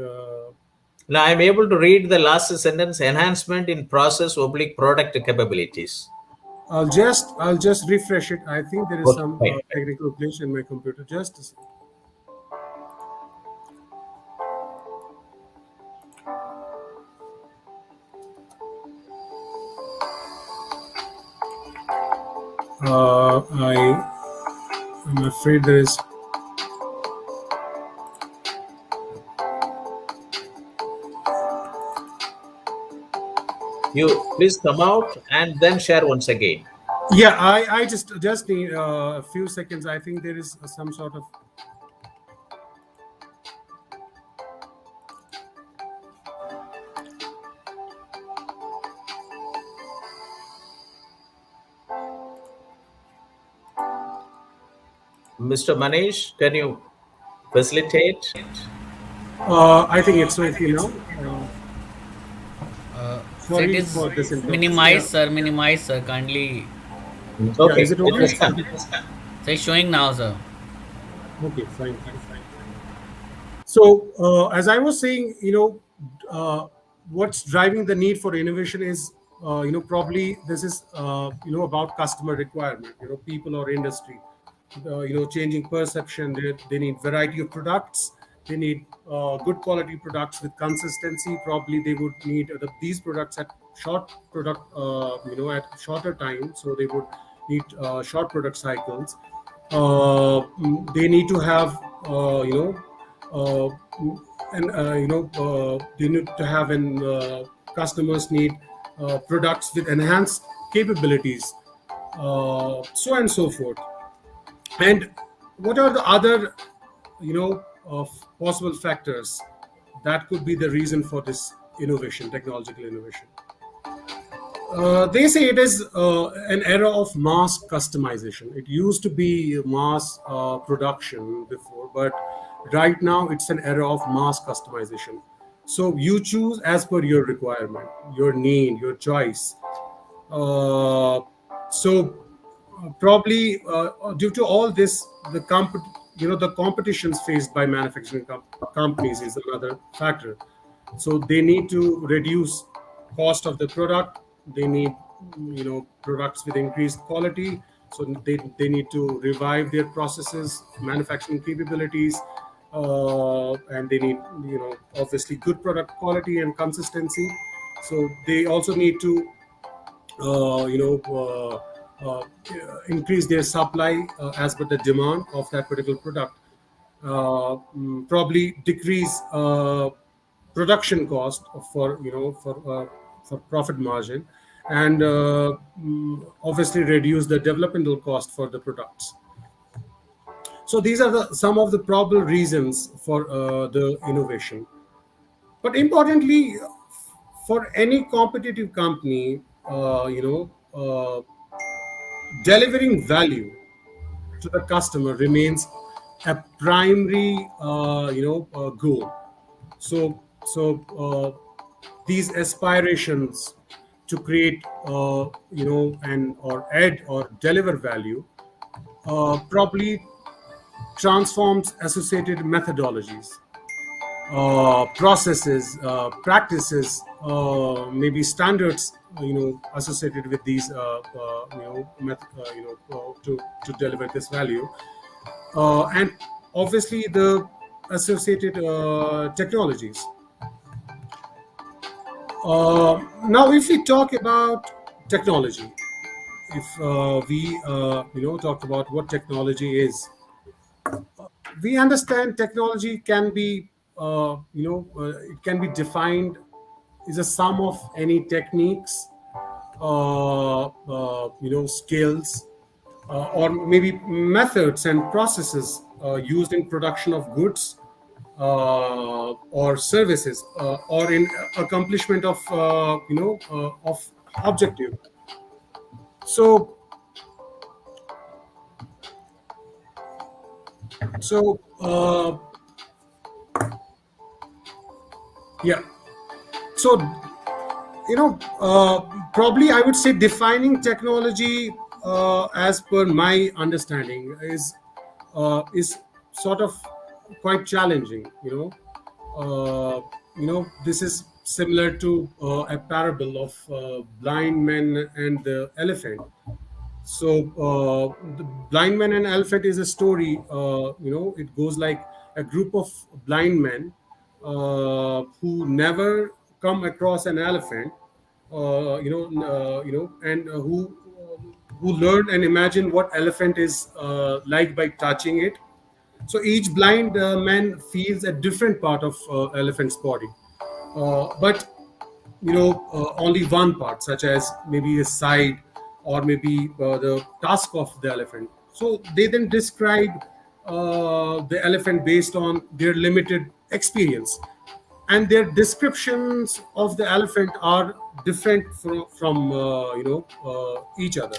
Now I'm able to read the last sentence: enhancement in process / product capabilities. I'll just refresh it. I think there is Okay, some fine. technical glitch in my computer. Just a second. I'm afraid there is. You please come out and then share once again. Yeah, I just need a few seconds. I think there is some sort of. Mr. Manish, can you facilitate? I think it's okay now. So it Sorry is for this interruption. minimized, sir. Minimized, sir. Kindly. Okay. Is it okay? Let us come. So it's showing now, sir. Okay, fine. So, as I was saying, what's driving the need for innovation is, probably this is, about customer requirement, people or industry, changing perception. They need variety of products. They need good quality products with consistency. Probably they would need these products at at shorter time. So they would need short product cycles. They need to have, they need to have, and customers need products with enhanced capabilities, so and so forth. And what are the other, possible factors that could be the reason for this innovation, technological innovation? They say it is an era of mass customization. It used to be mass production before, but right now it's an era of mass customization. So you choose as per your requirement, your need, your choice. Probably due to all this, the competitions faced by manufacturing companies is another factor. So they need to reduce cost of the product. They need, products with increased quality. So they need to revive their processes, manufacturing capabilities, and they need, obviously good product quality and consistency. So they also need to, increase their supply as per the demand of that particular product. Probably decrease production cost for profit margin, and obviously reduce the developmental cost for the products. So these are some of the probable reasons for the innovation. But importantly, for any competitive company, delivering value to the customer remains a primary, goal. So these aspirations to create, and or add or deliver value, probably transforms associated methodologies, processes, practices, maybe standards, associated with these, to deliver this value, and obviously the associated technologies. Now, if we talk about technology, if we talk about what technology is, we understand technology can be, it can be defined is a sum of any techniques, skills, or maybe methods and processes used in production of goods or services, or in accomplishment of of objective. So so yeah. So probably I would say defining technology, as per my understanding, is sort of quite challenging. This is similar to a parable of blind men and the elephant. So the blind man and elephant is a story. It goes like a group of blind men who never come across an elephant, and who learn and imagine what elephant is like by touching it. So each blind man feels a different part of elephant's body, but only one part, such as maybe a side or maybe the tusk of the elephant. So they then describe the elephant based on their limited experience, and their descriptions of the elephant are different from each other.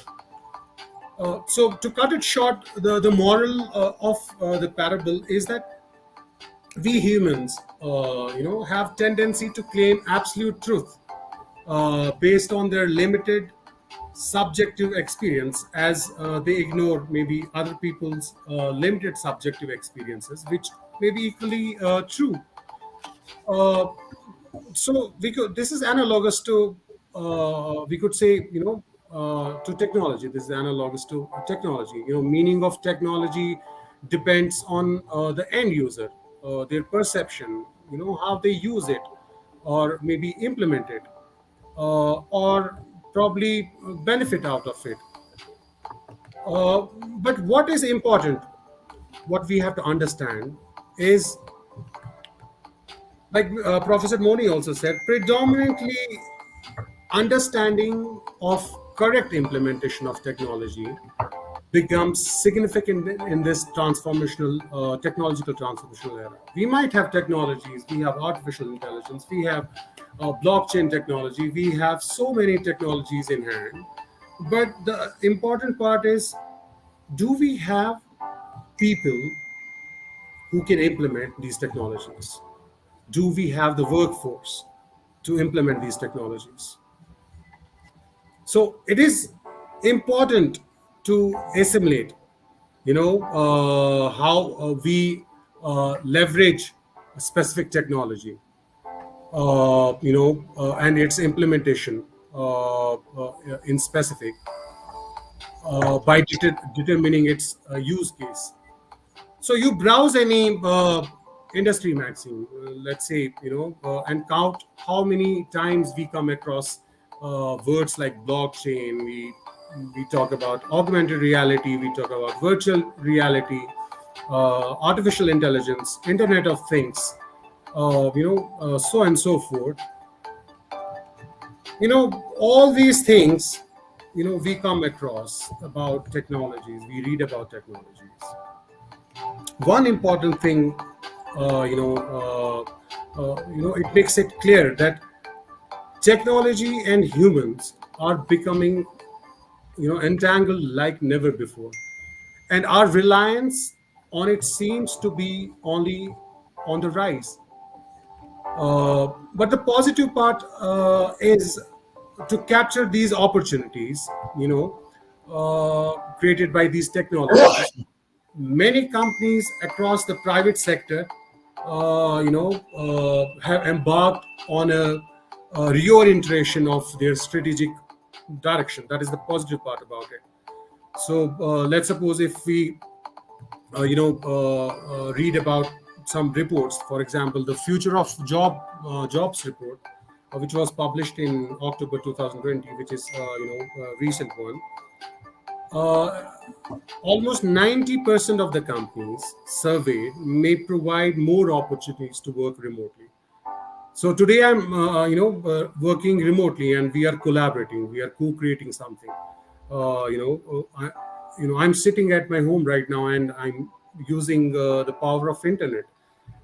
So to cut it short, the moral of the parable is that we humans have tendency to claim absolute truth based on their limited subjective experience, as they ignore maybe other people's limited subjective experiences, which may be equally true. uh, so this is analogous to, we could say, to technology. This is analogous to technology. Meaning of technology depends on the end user, their perception, how they use it or maybe implement it, or probably benefit out of it. But what is important, what we have to understand is, like Professor Moni also said, predominantly understanding of correct implementation of technology becomes significant in this transformational, technological transformational era. We might have technologies, we have artificial intelligence, we have blockchain technology, we have so many technologies in hand. But the important part is, do we have people who can implement these technologies? Do we have the workforce to implement these technologies? So it is important to assimilate, how we leverage a specific technology, and its implementation in specific, by determining its use case. So you browse any industry magazine, let's say, and count how many times we come across words like blockchain. We talk about augmented reality. We talk about virtual reality, artificial intelligence, Internet of Things, so and so forth. All these things, we come across about technologies. We read about technologies. One important thing, it makes it clear that technology and humans are becoming, entangled like never before, and our reliance on it seems to be only on the rise. But the positive part is to capture these opportunities, created by these technologies. Many companies across the private sector, have embarked on a reorientation of their strategic direction. That is the positive part about it. So let's suppose if we, read about some reports, for example, the Future of Jobs report, which was published in October 2020, which is a recent one. Almost 90% of the companies surveyed may provide more opportunities to work remotely. So today I'm, working remotely, and we are collaborating. We are co-creating something. I'm sitting at my home right now, and I'm using the power of internet,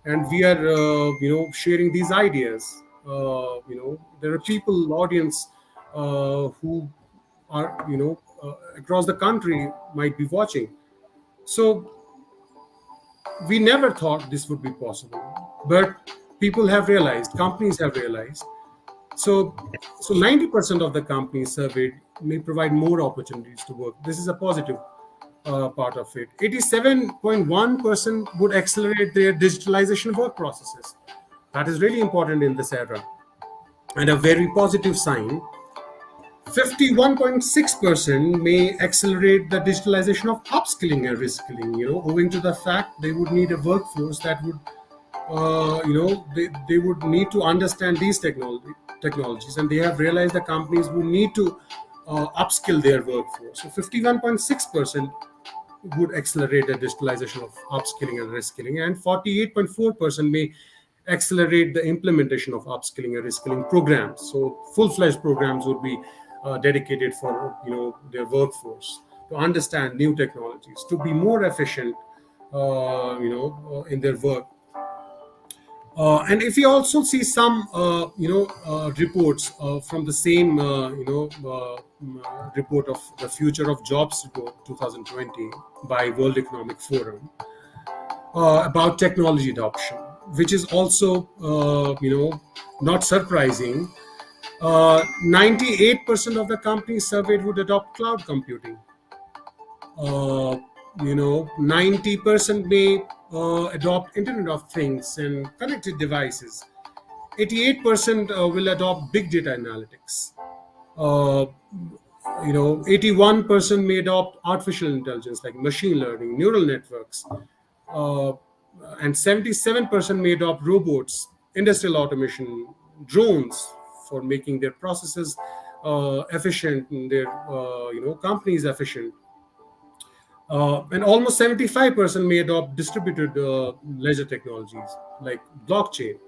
and we are, sharing these ideas. There are people, audience, who are, across the country might be watching. So we never thought this would be possible, but people have realized, companies have realized. So, 90% of the companies surveyed may provide more opportunities to work. This is a positive part of it. 87.1% would accelerate their digitalization of work processes. That is really important in this era, and a very positive sign. 51.6% may accelerate the digitalization of upskilling and reskilling, owing to the fact they would need a workforce that would, they would need to understand these technologies, and they have realized the companies would need to upskill their workforce. So 51.6% would accelerate the digitalization of upskilling and reskilling, and 48.4% may accelerate the implementation of upskilling and reskilling programs. So full-fledged programs would be dedicated for their workforce to understand new technologies, to be more efficient, in their work. And if you also see some, reports from the same, report of the Future of Jobs report 2020 by World Economic Forum about technology adoption, which is also, not surprising. 98% of the companies surveyed would adopt cloud computing. 90% may adopt Internet of Things and connected devices. 88% will adopt big data analytics. 81% may adopt artificial intelligence like machine learning, neural networks. And 77% may adopt robots, industrial automation, drones for making their processes efficient and their companies efficient. And almost 75% may adopt distributed ledger technologies like blockchain.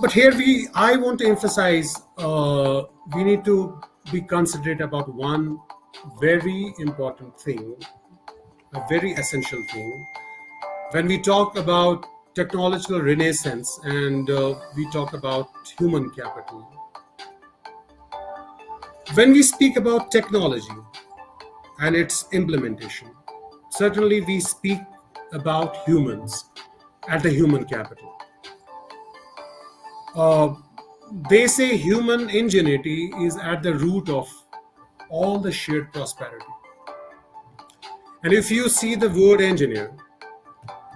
But here I want to emphasize, we need to be considerate about one very important thing, a very essential thing. When we talk about technological renaissance and we talk about human capital, when we speak about technology and its implementation, certainly we speak about humans and the human capital. They say human ingenuity is at the root of all the shared prosperity. And if you see the word engineer,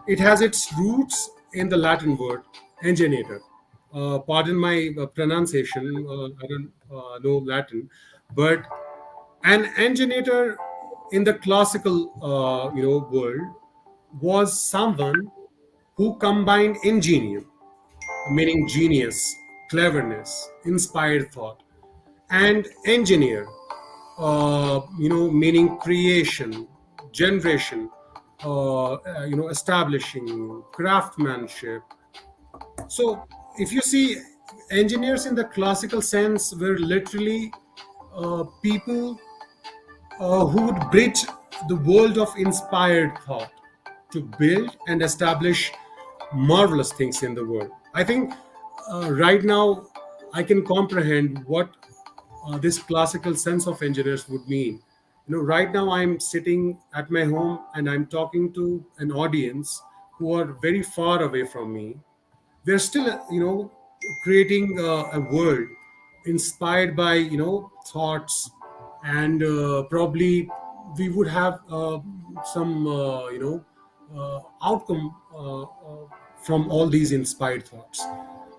it has its roots in the Latin word engineator. Pardon my pronunciation, I don't know Latin, but an engineer in the classical world was someone who combined ingenium, meaning genius, cleverness, inspired thought, and engineer, meaning creation, generation, establishing, craftsmanship. So if you see, engineers in the classical sense were literally people who would bridge the world of inspired thought to build and establish marvelous things in the world. I think right now I can comprehend what this classical sense of engineers would mean. Right now I'm sitting at my home and I'm talking to an audience who are very far away from me. We're still, creating a world inspired by, thoughts, and probably we would have some, outcome from all these inspired thoughts.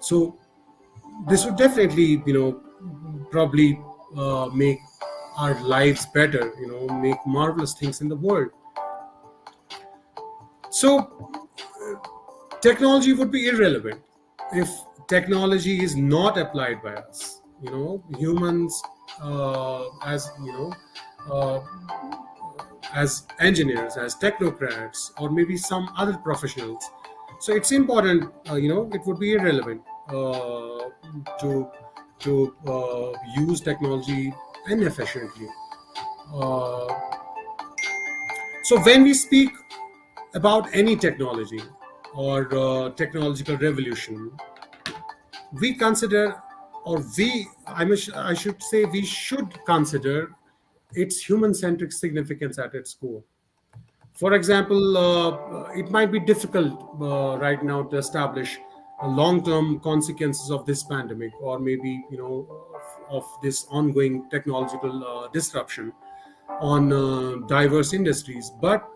So this would definitely, probably make our lives better, make marvelous things in the world. So technology would be irrelevant if technology is not applied by us, humans, as engineers, as technocrats, or maybe some other professionals. So it's important, it would be irrelevant to use technology inefficiently. So when we speak about any technology or technological revolution, we consider, I should say, we should consider its human-centric significance at its core. For example, it might be difficult right now to establish long-term consequences of this pandemic, or maybe of this ongoing technological disruption on diverse industries. But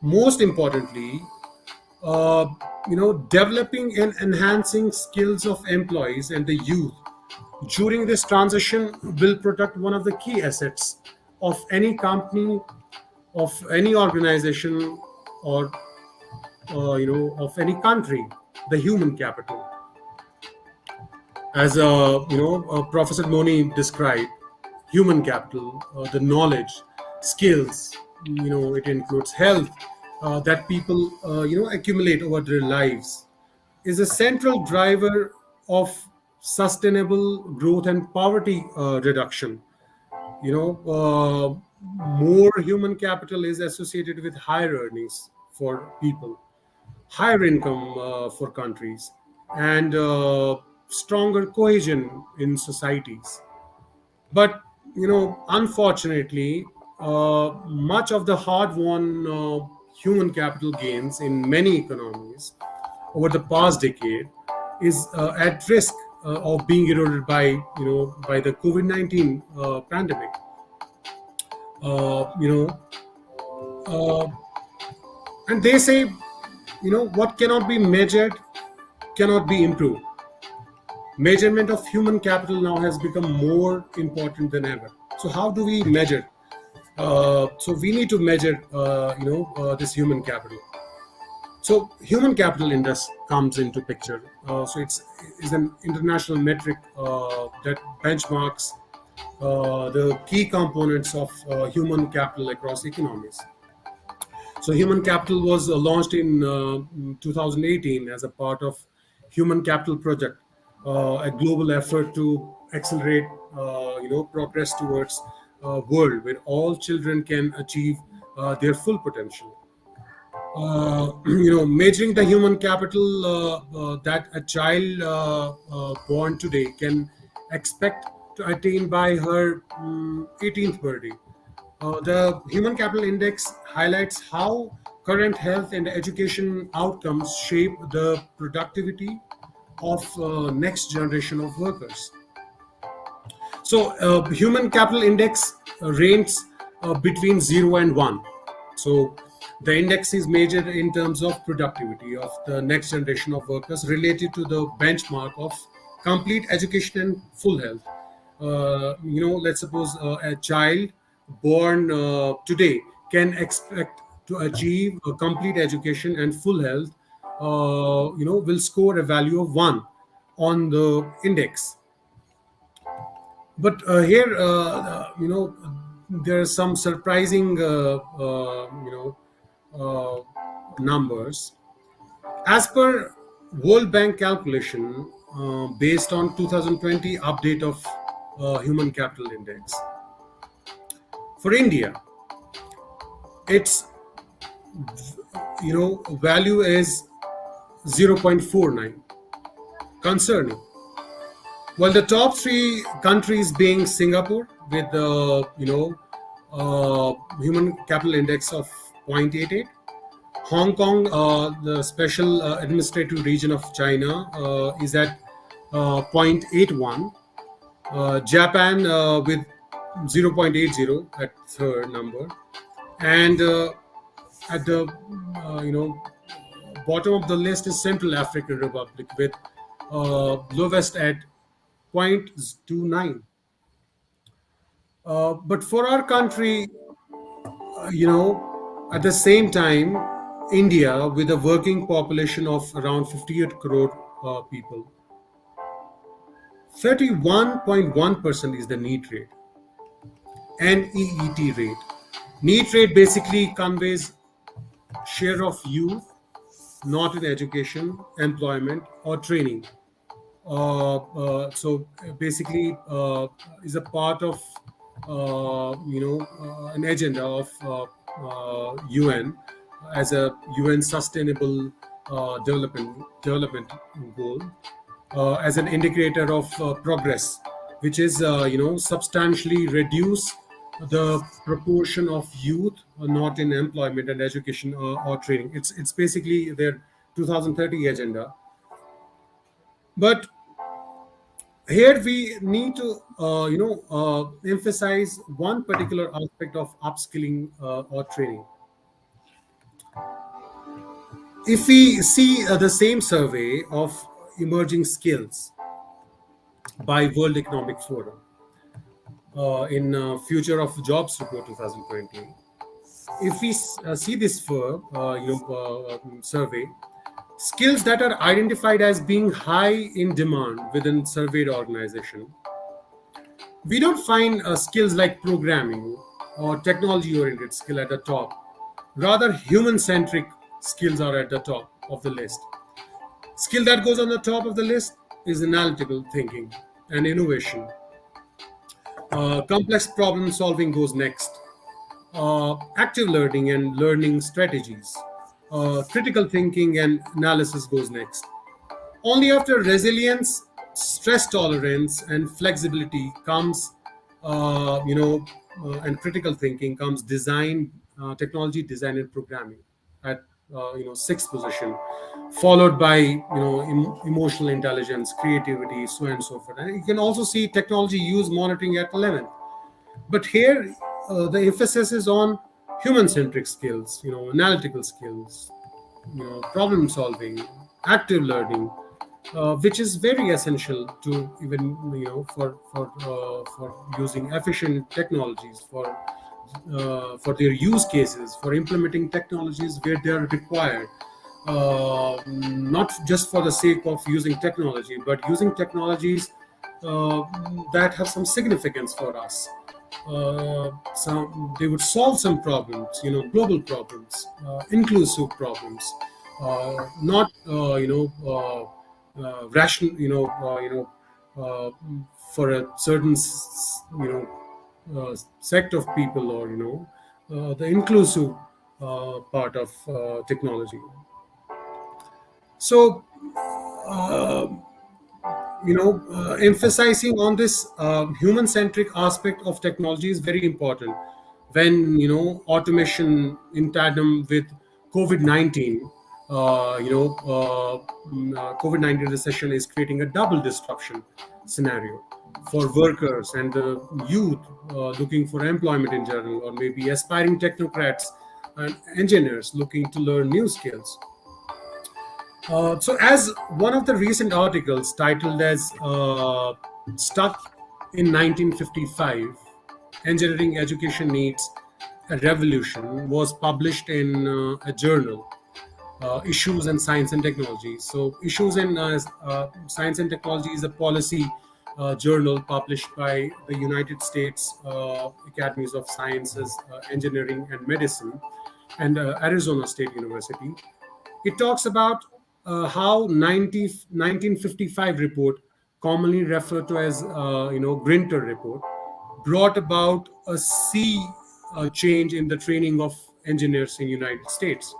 most importantly, developing and enhancing skills of employees and the youth during this transition will protect one of the key assets of any company, of any organization, or of any country, the human capital. As Professor Moni described, human capital, the knowledge, skills, it includes health that people accumulate over their lives, is a central driver of sustainable growth and poverty reduction. More human capital is associated with higher earnings for people, higher income for countries, and stronger cohesion in societies. But unfortunately, much of the hard-won human capital gains in many economies over the past decade is at risk of being eroded by the COVID-19 pandemic. And they say, what cannot be measured cannot be improved. Measurement of human capital now has become more important than ever. So how do we measure? So we need to measure, this human capital. So human capital index comes into picture. So it's an international metric that benchmarks the key components of human capital across economies. So human capital was launched in 2018 as a part of Human Capital Project, a global effort to accelerate, progress towards a world where all children can achieve their full potential. Measuring the human capital that a child born today can expect to attain by her 18th birthday. The Human Capital Index highlights how current health and education outcomes shape the productivity of next generation of workers. So, Human Capital Index ranks between 0 and 1. So, the index is measured in terms of productivity of the next generation of workers related to the benchmark of complete education and full health. Let's suppose a child born today can expect to achieve a complete education and full health, will score a value of 1 on the index. But here, there are some surprising, numbers. As per World Bank calculation, based on 2020 update of Human Capital Index, for India, its value is 0.49, concerning. Well, the top 3 countries being Singapore with the Human Capital Index of 0.88, Hong Kong, the special administrative region of China, is at 0.81, Japan with 0.80 at third number, and at the bottom of the list is Central African Republic with lowest at 0.29. But for our country, at the same time, India, with a working population of around 58 crore people, 31.1% is the NEET rate. NEET rate. NEET rate basically conveys share of youth not in education, employment, or training. So basically, is a part of an agenda of UN as a UN Sustainable Development Goal, as an indicator of progress, which is substantially reduce the proportion of youth not in employment and education or training. It's basically their 2030 agenda. But here we need to emphasize one particular aspect of upskilling or training. If we see the same survey of emerging skills by World Economic Forum in Future of Jobs Report 2020, if we see this survey, skills that are identified as being high in demand within surveyed organization, we don't find skills like programming or technology-oriented skill at the top. Rather, human-centric skills are at the top of the list. Skill that goes on the top of the list is analytical thinking and innovation. Complex problem solving goes next. Active learning and learning strategies. Critical thinking and analysis goes next. Only after resilience, stress tolerance, and flexibility comes, and critical thinking comes design, technology design and programming at sixth position, followed by emotional intelligence, creativity, so on and so forth. And you can also see technology use monitoring at 11th. But here, the emphasis is on human-centric skills, analytical skills, problem solving, active learning, which is very essential to even for using efficient technologies for their use cases, for implementing technologies where they are required, not just for the sake of using technology, but using technologies that have some significance for us. They would solve some problems, global problems, inclusive problems, not rational, for a certain sect of people, or the inclusive part of technology. So emphasizing on this human-centric aspect of technology is very important when automation in tandem with COVID-19. COVID-19 recession is creating a double disruption scenario for workers and the youth looking for employment in general, or maybe aspiring technocrats and engineers looking to learn new skills. So as one of the recent articles titled as Stuck in 1955, Engineering Education Needs a Revolution was published in a journal, Issues in Science and Technology. So Issues in Science and Technology is a policy journal published by the United States Academies of Sciences, Engineering and Medicine and Arizona State University. It talks about how 1955 report, commonly referred to as Grinter report, brought about a sea change in the training of engineers in United States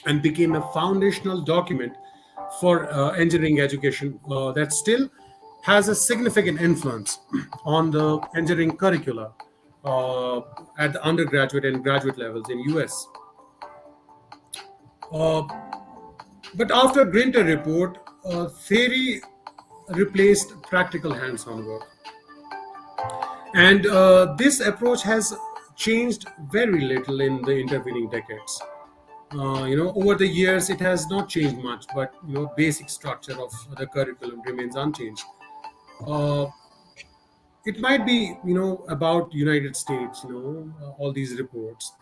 and became a foundational document for engineering education that still has a significant influence on the engineering curricula at the undergraduate and graduate levels in US. But after Grinter report, theory replaced practical hands-on work. And this approach has changed very little in the intervening decades. Over the years, it has not changed much, but basic structure of the curriculum remains unchanged. It might be, about United States, all these reports,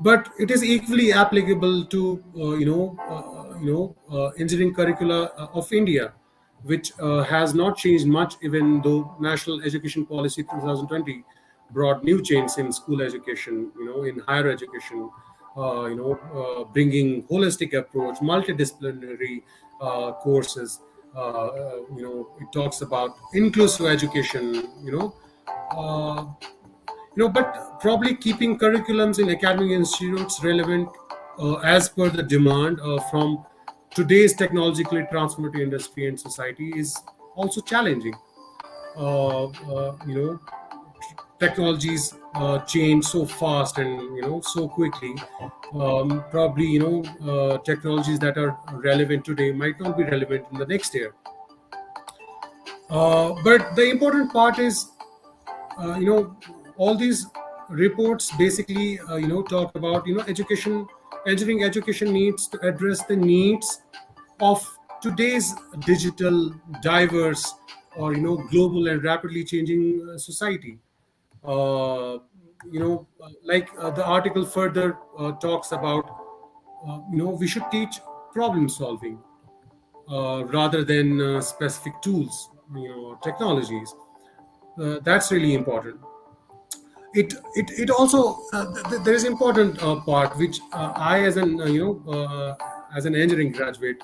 but it is equally applicable to, engineering curricula of India, which has not changed much, even though National Education Policy 2020 brought new changes in school education, in higher education, bringing holistic approach, multidisciplinary courses. It talks about inclusive education. But probably keeping curriculums in academic institutes relevant as per the demand from today's technologically transformative industry and society is also challenging. Technologies change so fast and so quickly. Probably technologies that are relevant today might not be relevant in the next year. But the important part is all these reports basically talk about engineering education needs to address the needs of today's digital, diverse, or global and rapidly changing society. The article further talks about we should teach problem solving rather than specific tools, technologies. That's really important. It also there is important part which I as an as an engineering graduate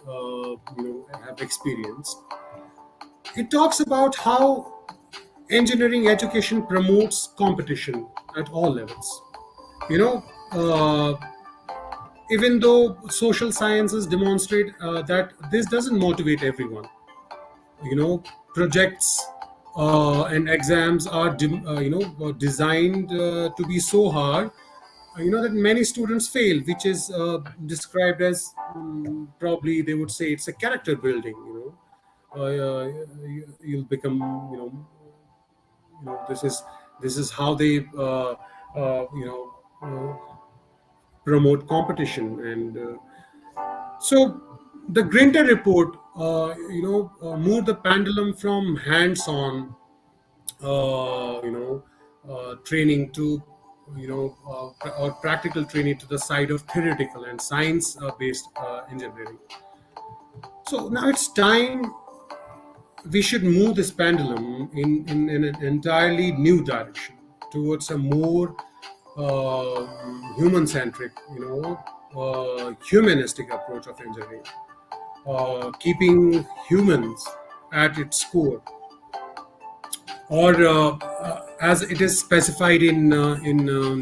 have experienced. It talks about how engineering education promotes competition at all levels. Even though social sciences demonstrate that this doesn't motivate everyone. Projects and exams are designed to be so hard that many students fail, which is described as probably they would say it's a character building. You'll become this is how they promote competition. And so the Grinter report moved the pendulum from hands-on training to or practical training to the side of theoretical and science based engineering. So now it's time we should move this pendulum in an entirely new direction towards a more human-centric, humanistic approach of engineering, keeping humans at its core, or as it is specified in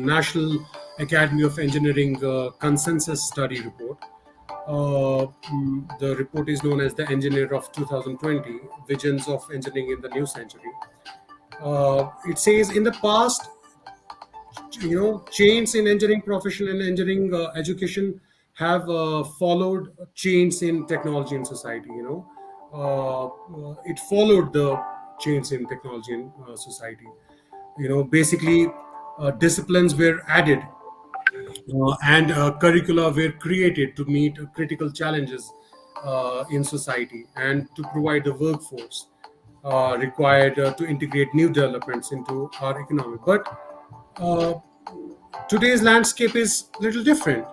National Academy of Engineering consensus study report. The report is known as the Engineer of 2020, Visions of Engineering in the New Century. It says in the past, changes in engineering profession and engineering education have followed changes in technology and society. It followed the changes in technology and society. Basically, disciplines were added and curricula were created to meet critical challenges in society and to provide the workforce required to integrate new developments into our economy. But today's landscape is a little different.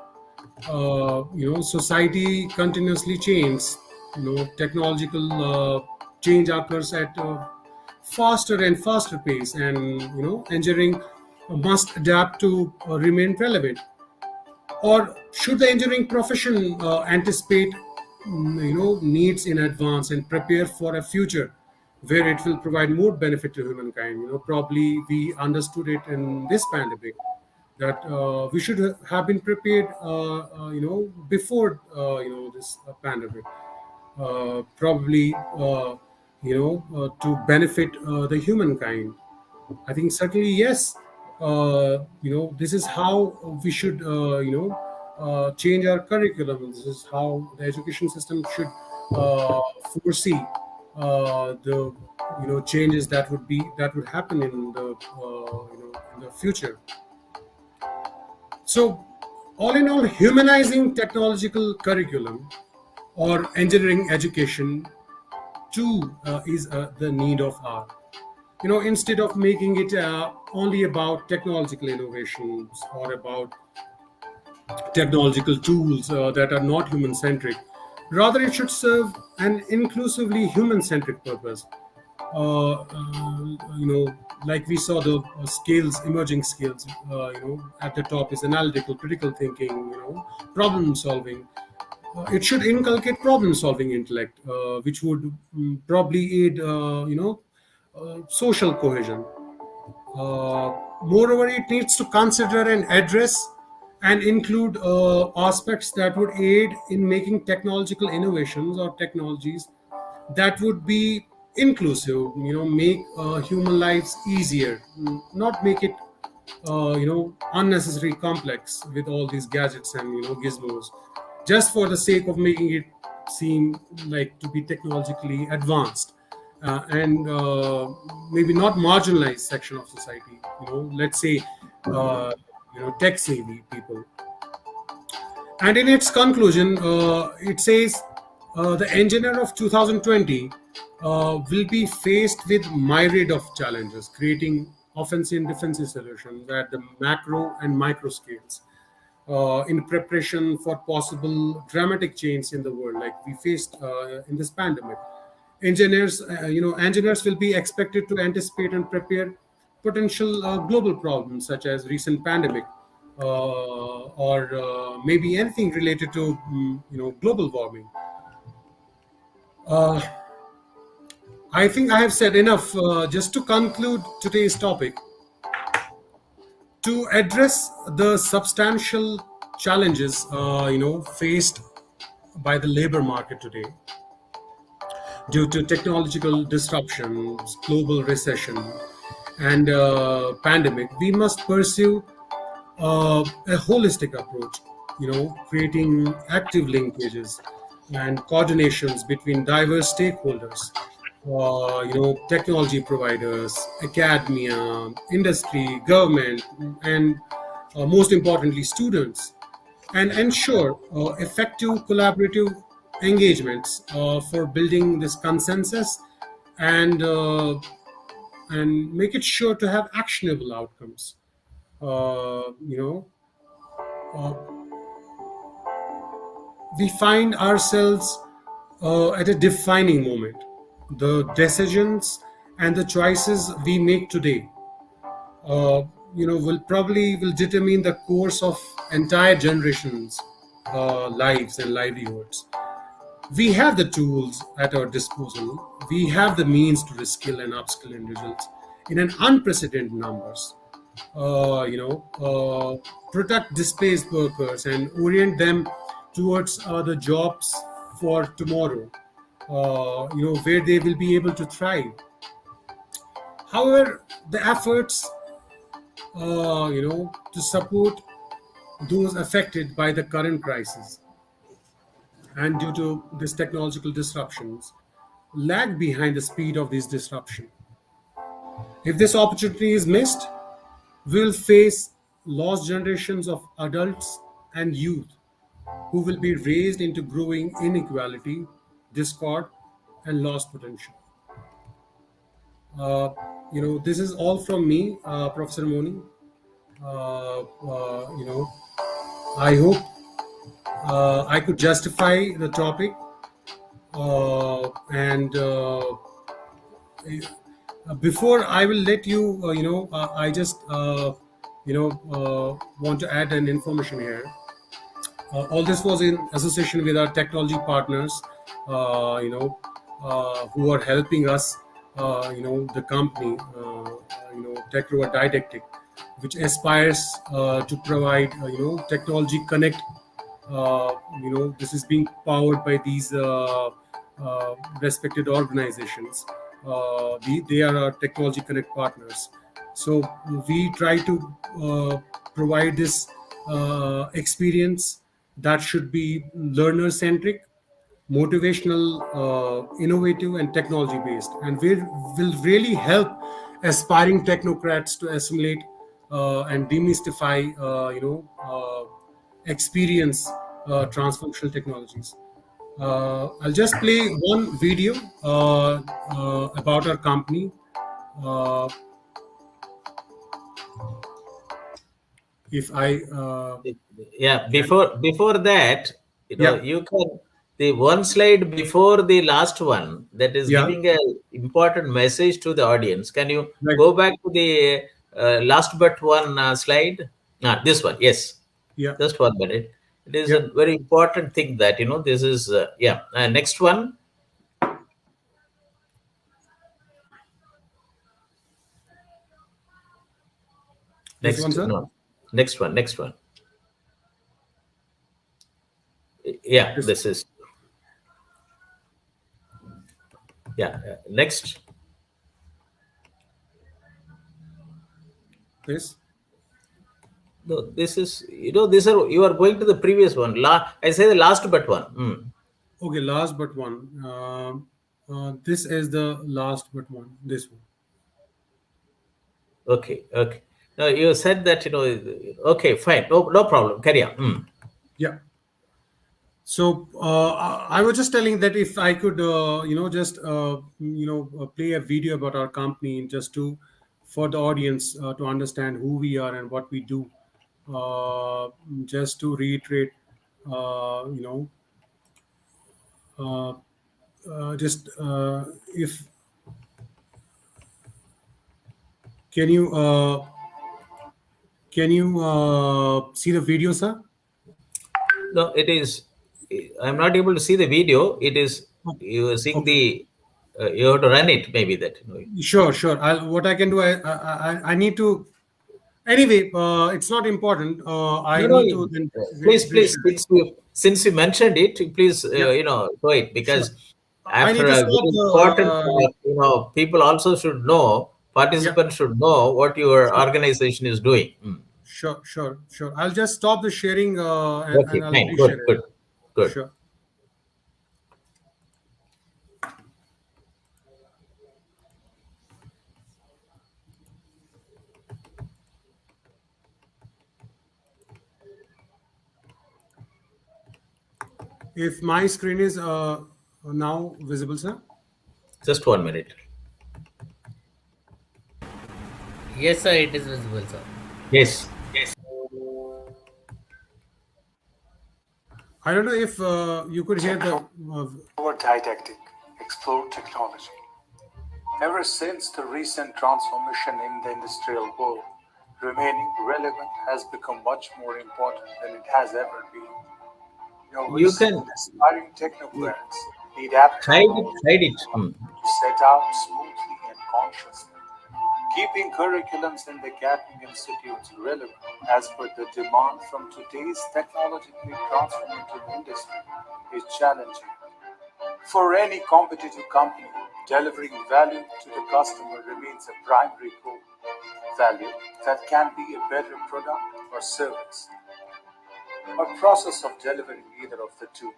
Society continuously changes. Technological change occurs at a faster and faster pace, and engineering must adapt to remain relevant. Or should the engineering profession anticipate needs in advance and prepare for a future where it will provide more benefit to humankind? Probably we understood it in this pandemic that we should have been prepared before this pandemic, probably to benefit the humankind. I think certainly yes. This is how we should change our curriculum. This is how the education system should foresee the changes that would happen in the future. So all in all, humanizing technological curriculum or engineering education too is the need of hour. Instead of making it only about technological innovations or about technological tools that are not human-centric, rather it should serve an inclusively human-centric purpose. like we saw the skills, emerging skills. At the top is analytical, critical thinking. Problem solving. It should inculcate problem solving intellect, which would probably aid, social cohesion. Moreover, it needs to consider and address and include aspects that would aid in making technological innovations or technologies that would be inclusive, make human lives easier, not make it unnecessary complex with all these gadgets and gizmos, just for the sake of making it seem like to be technologically advanced, and maybe not marginalized section of society, let's say tech savvy people. And in its conclusion, it says the engineer of 2020 will be faced with myriad of challenges, creating offensive and defensive solutions at the macro and micro scales, in preparation for possible dramatic change in the world, like we faced in this pandemic. Engineers will be expected to anticipate and prepare potential global problems such as recent pandemic, or maybe anything related to global warming. Uh, I think I have said enough. Just to conclude today's topic, to address the substantial challenges faced by the labor market today due to technological disruptions, global recession, and pandemic, we must pursue a holistic approach, creating active linkages and coordinations between diverse stakeholders, technology providers, academia, industry, government, and most importantly, students, and ensure effective collaborative engagements for building this consensus, and make it sure to have actionable outcomes. Uh, you know, uh, we find ourselves at a defining moment. The decisions and the choices we make today, will determine the course of entire generations' lives and livelihoods. We have the tools at our disposal. We have the means to reskill and upskill individuals in an unprecedented numbers. Protect displaced workers and orient them towards the jobs for tomorrow, where they will be able to thrive. However, the efforts, to support those affected by the current crisis and due to these technological disruptions lag behind the speed of this disruption. If this opportunity is missed, we'll face lost generations of adults and youth who will be raised into growing inequality, discord, and lost potential. This is all from me, Professor Moni. I hope I could justify the topic, and before I will let you, I just want to add an information here. All this was in association with our technology partners, who are helping us, the company, TechRover Didactic, which aspires to provide, technology connect. This is being powered by these respected organizations. They are our technology connect partners. So we try to provide this experience that should be learner centric, motivational, innovative, and technology based, and will really help aspiring technocrats to assimilate and demystify, experience transformational technologies. I'll just play one video about our company. If I Yeah, before that, Yeah. you can, the one slide before the last one that is Yeah. giving a important message to the audience. Can you Right. go back to the last but one slide? This one, yes. Yeah. Just 1 minute. It is Yeah. a very important thing that, this is, next one. This one, sir? No, next one. Yeah, this is, next. This. No, this is, you are going to the previous one. I say the last but one. Okay, last but one. This is the last but one. This one. Okay. Now you said that, okay, fine. No problem. Carry on. Yeah. So I was just telling that if I could, just play a video about our company, just for the audience to understand who we are and what we do. Just to reiterate, just if can you see the video, sir? No, it is. I'm not able to see the video. It is. You are seeing Okay. you have to run it. Maybe that. Sure. What I can do, I need to. Anyway, it's not important. I No. need to then Please. reshare. Since you mentioned it, please. Yeah, Do it sure. because I after need to a stop very important, the. people also should know. Yeah, Participants should know what your sure. organization is doing. Sure. I'll just stop the sharing and Okay, I'll fine. reshare it. Good. Sure. If my screen is now visible, sir. Just 1 minute. Yes, sir, it is visible, sir. Yes. I don't know if you could hear the. Didactic, explore technology. Ever since the recent transformation in the industrial world, remaining relevant has become much more important than it has ever been. You can Aspiring technocrats need aptitude hide it. to set out smoothly and consciously, keeping curriculums in the academic institutes relevant as per the demand from today's technologically transformative industry is challenging. For any competitive company, delivering value to the customer remains a primary goal. Value that can be a better product or service, or process of delivering either of the two.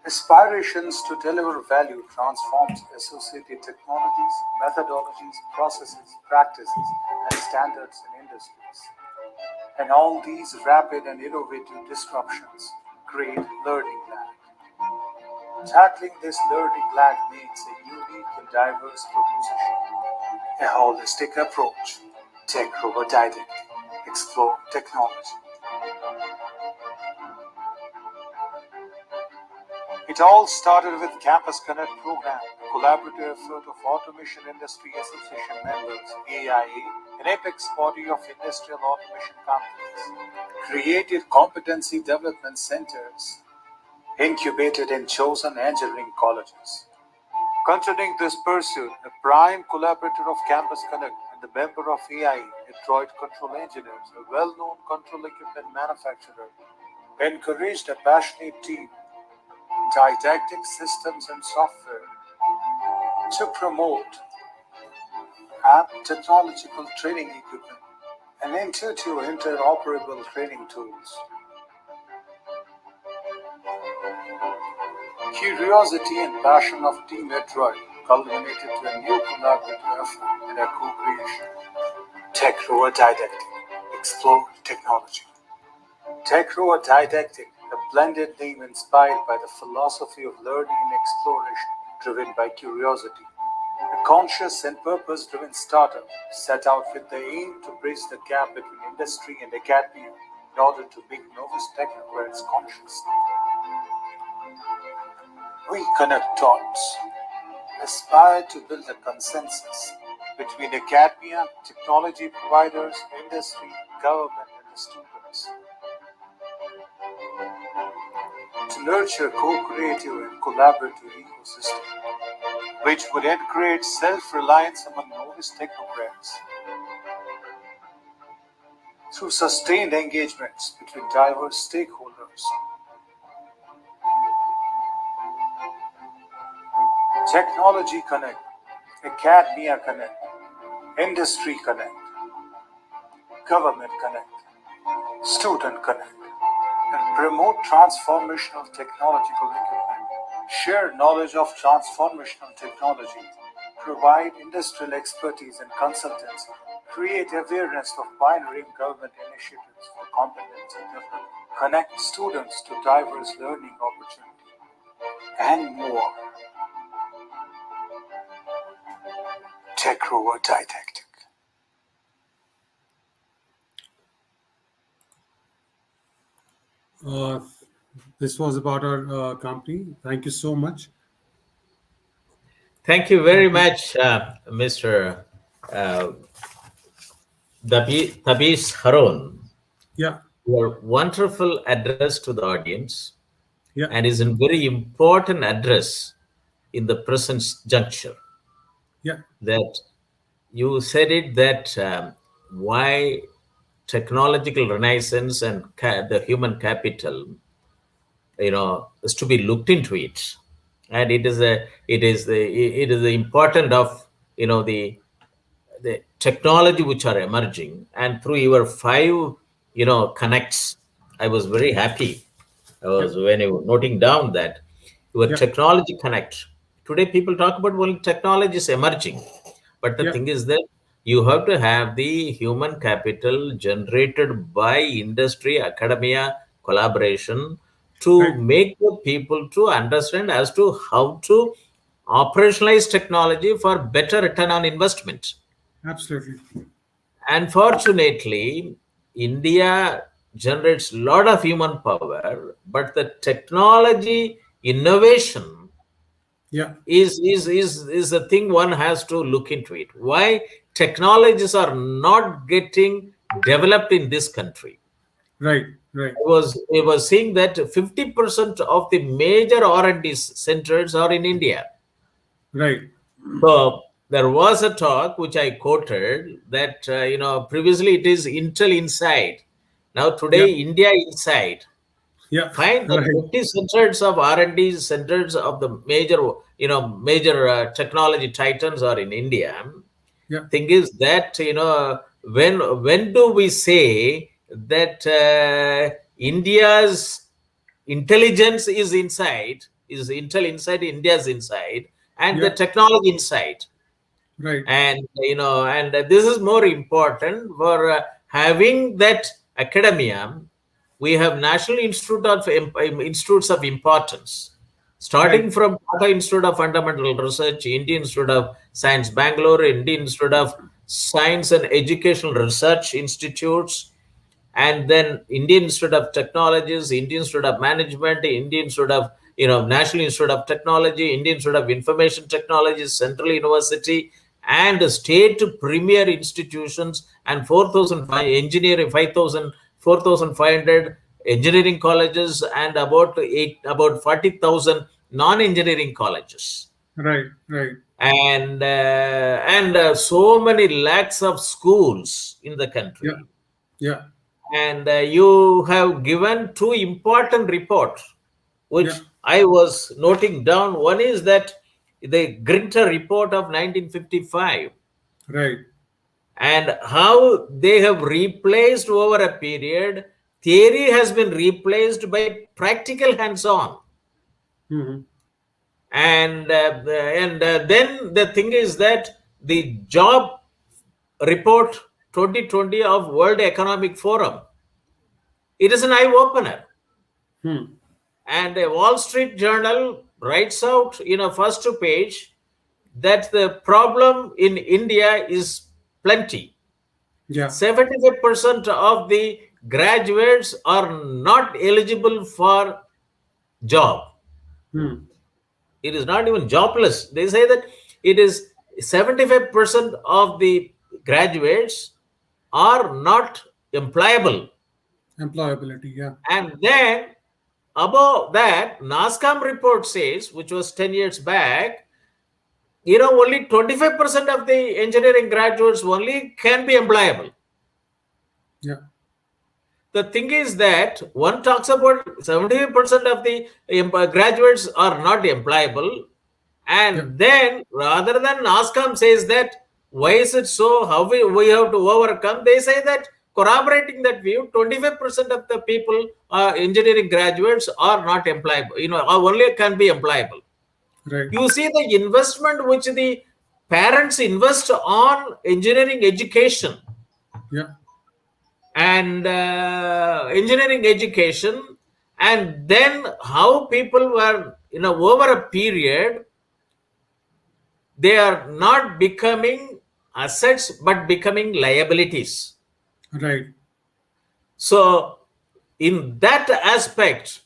Aspirations to deliver value transforms associated technologies, methodologies, processes, practices, and standards in industries. And all these rapid and innovative disruptions create learning lag. Tackling this learning lag needs a unique and diverse proposition, a holistic approach. Tech over didactic, explore technology. It all started with Campus Connect program, a collaborative effort of Automation Industry Association members, AIA, an apex body of industrial automation companies, created competency development centers, incubated in chosen engineering colleges. Continuing this pursuit, a prime collaborator of Campus Connect and the member of AIA, Detroit Control Engineers, a well-known control equipment manufacturer, encouraged a passionate team, didactic systems and software to promote app technological training equipment and intuitive interoperable training tools. Curiosity and passion of Team Detroit culminated to a new collaborative effort and a co-creation. Tech over didactic, explore technology. Tech over didactic, a blended name inspired by the philosophy of learning and exploration, driven by curiosity. A conscious and purpose-driven startup set out with the aim to bridge the gap between industry and academia in order to make novice technocrats conscious. we connect dots, aspire to build a consensus between academia, technology providers, industry, government, and the students to nurture co-creative and collaborative ecosystem, which would encourage self-reliance among novice technocrats through sustained engagements between diverse stakeholders. Technology Connect, Academia Connect, Industry Connect, Government Connect, Student Connect, and promote transformational technological equipment, share knowledge of transformational technology, provide industrial expertise and consultants, create awareness of pioneering government initiatives for competency development, connect students to diverse learning opportunities, and more. Tech over didactic. This was about our company. Thank you so much. Thank you very much, Mr. Tabis Harun. Yeah. Your wonderful address to the audience, Yeah. and is a very important address in the present juncture. Yeah. That you said it that why technological renaissance and the human capital, is to be looked into it, and it is the important of the technology which are emerging, and through your five connects, I was very happy. I was when you were noting down that your technology connect. Today people talk about, well, technology is emerging, but the thing is that you have to have the human capital generated by industry, academia, collaboration to make the people to understand as to how to operationalize technology for better return on investment. Absolutely. Unfortunately, India generates a lot of human power, but the technology innovation is a thing one has to look into it. Why technologies are not getting developed in this country? Right. I was seeing that 50% of the major R&D centers are in India. Right. So there was a talk which I quoted that previously it is Intel inside. Now today India inside. Yeah. Find the 50 centers of R&D centers of the major technology titans are in India. Yeah. Thing is that when do we say that India's intelligence is inside, is Intel inside, India's inside, and the technology inside? Right. And and this is more important for having that academia. We have National Institutes of Importance, starting from Tata Institute of Fundamental Research, Indian Institute of Science Bangalore, Indian Institute of Science and Educational Research Institutes, and then Indian Institute of Technologies, Indian Institute of Management, Indian Institute of National Institute of Technology, Indian Institute of Information Technology, Central University, and state premier institutions, and 4,500 engineering colleges, and about 40,000 non-engineering colleges. Right. And so many lakhs of schools in the country. Yeah. And you have given two important reports, which I was noting down. One is that the Grinter report of 1955. Right. And how they have replaced over a period, theory has been replaced by practical hands-on. Mm-hmm. And then the thing is that the job report 2020 of World Economic Forum, it is an eye-opener. And a Wall Street Journal writes out in a first page that the problem in India is plenty. 75% of the graduates are not eligible for job. It is not even jobless. They say that it is 75% of the graduates are not employable. Employability, yeah. And then above that, NASCOM report says, which was 10 years back, only 25% of the engineering graduates only can be employable. Yeah. The thing is that one talks about 70% of the graduates are not employable. And then rather than NASCOM says that, why is it so? How we have to overcome? They say that corroborating that view, 25% of the people, engineering graduates, are not employable, only can be employable. Right. You see the investment which the parents invest on engineering education. Yeah. And engineering education, and then how people were, over a period, they are not becoming assets but becoming liabilities. Right. So in that aspect,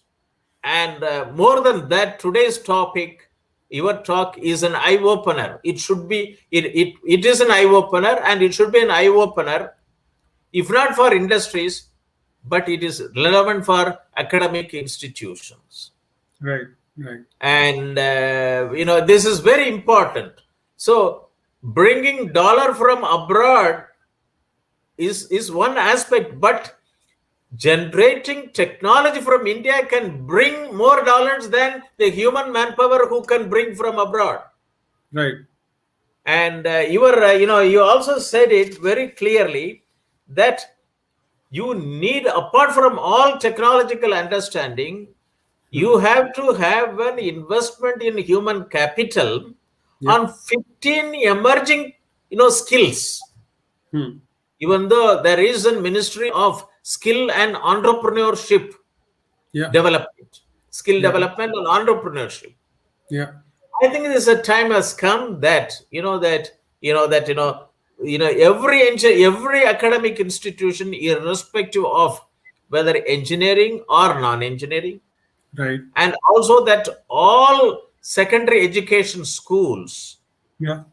and more than that, today's topic, your talk, is an eye opener. It should be, it is an eye opener, and it should be an eye opener, if not for industries, but it is relevant for academic institutions. Right. Right. And this is very important. So bringing dollar from abroad is one aspect, but generating technology from India can bring more dollars than the human manpower who can bring from abroad. Right. And you also said it very clearly that you need, apart from all technological understanding, you have to have an investment in human capital on 15 emerging skills. Even though there is a Ministry of Skill and Entrepreneurship Development, Skill Development and Entrepreneurship. Yeah. I think this time has come that every academic institution, irrespective of whether engineering or non-engineering, Right. and also that all secondary education schools, have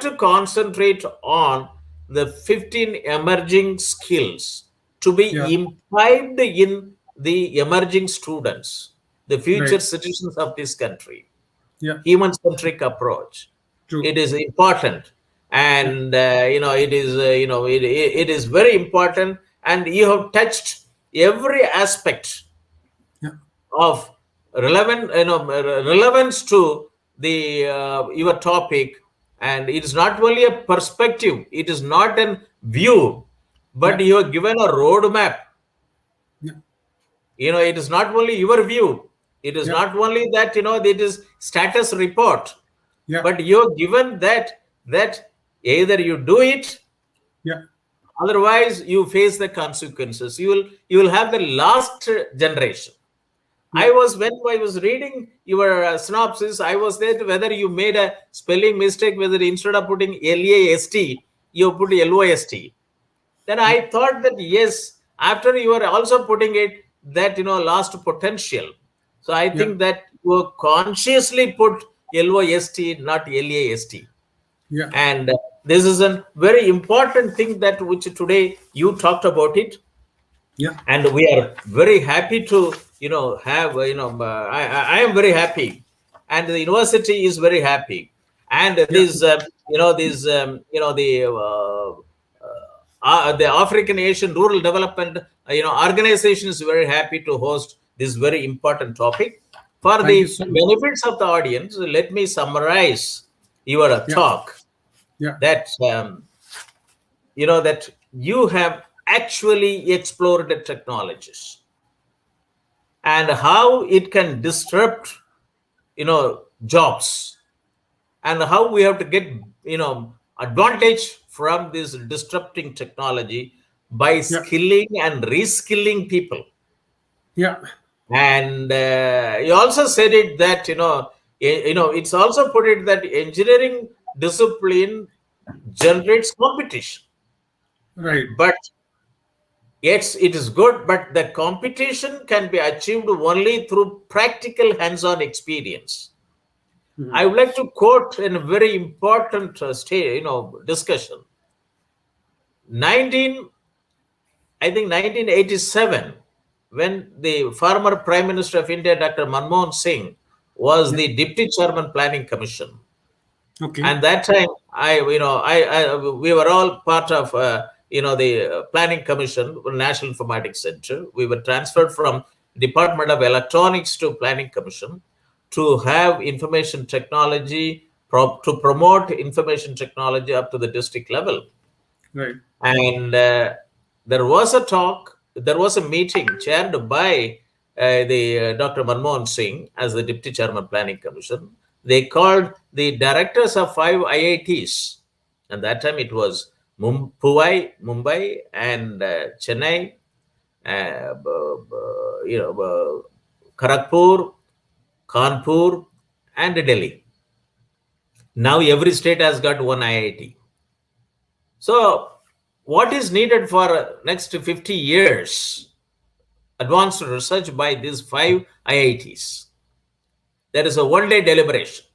to concentrate on the 15 emerging skills to be imbibed in the emerging students, the future citizens of this country. Human-centric approach. True. It is important, and it is very important, and you have touched every aspect of relevance to the your topic. And it is not only a perspective, it is not a view, but you have given a roadmap. It is not only your view, it is not only that it is status report, but you have given that either you do it, otherwise you face the consequences. You will have the last generation. When I was reading your synopsis, I was there whether you made a spelling mistake, whether instead of putting LAST, you put LOST. Then I thought that yes, after you are also putting it that lost potential. So I think that you consciously put LOST, not LAST. And this is a very important thing that which today you talked about it. And we are very happy to have I am very happy, and the university is very happy, and the African Asian Rural Development organization is very happy to host this very important topic. For the benefits of the audience, let me summarize your talk. That that you have actually explored the technologies and how it can disrupt jobs, and how we have to get advantage from this disrupting technology by skilling and reskilling people. And you also said it that it's also put it that engineering discipline generates competition. Right. But Yes, it is good, but the competition can be achieved only through practical hands-on experience. I would like to quote in a very important discussion. 1987, when the former Prime Minister of India, Dr. Manmohan Singh, was the Deputy Chairman Planning Commission. Okay. And that time, we were all part of, the Planning Commission, National Informatics Center. We were transferred from Department of Electronics to Planning Commission to have information technology, to promote information technology up to the district level. Right. And there was a meeting chaired by Dr. Manmohan Singh as the Deputy Chairman Planning Commission. They called the directors of 5 IITs. And that time it was Mumbai and Chennai, Kharagpur, Kanpur, and Delhi. Now every state has got one IIT. So what is needed for next 50 years? Advanced research by these 5 IITs. There is a one-day deliberation.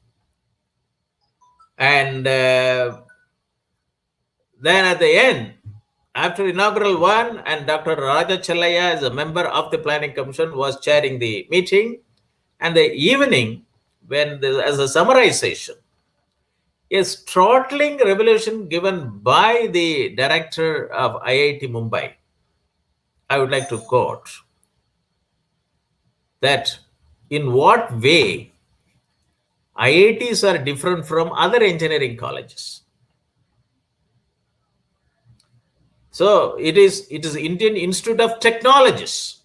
And then at the end, after inaugural one, and Dr. Raja Challaya, as a member of the Planning Commission, was chairing the meeting. And the evening, as a summarization, a startling revelation given by the director of IIT Mumbai. I would like to quote that in what way IITs are different from other engineering colleges. So it is Indian Institute of Technologies.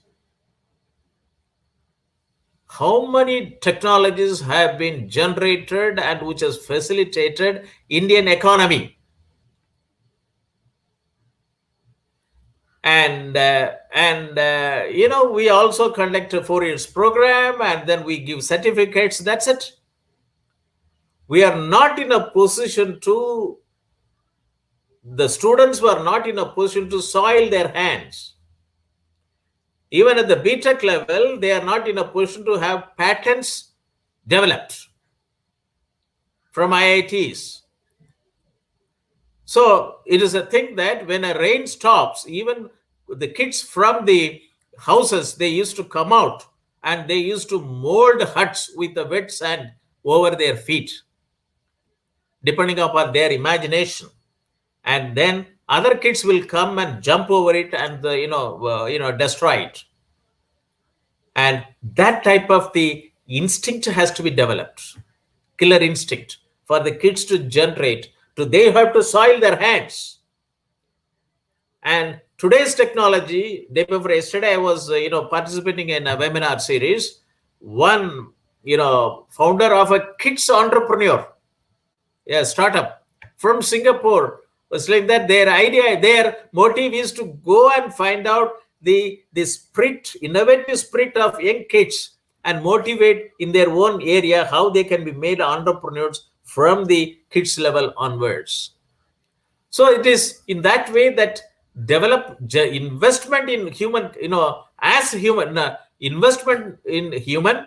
How many technologies have been generated and which has facilitated Indian economy? And we also conduct a 4 years program, and then we give certificates. That's it. We are not in a position to, the students were not in a position to soil their hands. Even at the BTech level, they are not in a position to have patents developed from IITs. So it is a thing that when a rain stops, even the kids from the houses, they used to come out and they used to mold huts with the wet sand over their feet, depending upon their imagination. And then other kids will come and jump over it and destroy it. And that type of the instinct has to be developed, killer instinct, for the kids to generate. They have to soil their hands. And today's technology, day before yesterday, I was participating in a webinar series. One founder of a kids entrepreneur, a startup from Singapore, was like that. Their motive is to go and find out the innovative spirit of young kids and motivate in their own area how they can be made entrepreneurs from the kids level onwards. So it is in that way that investment in human, investment in human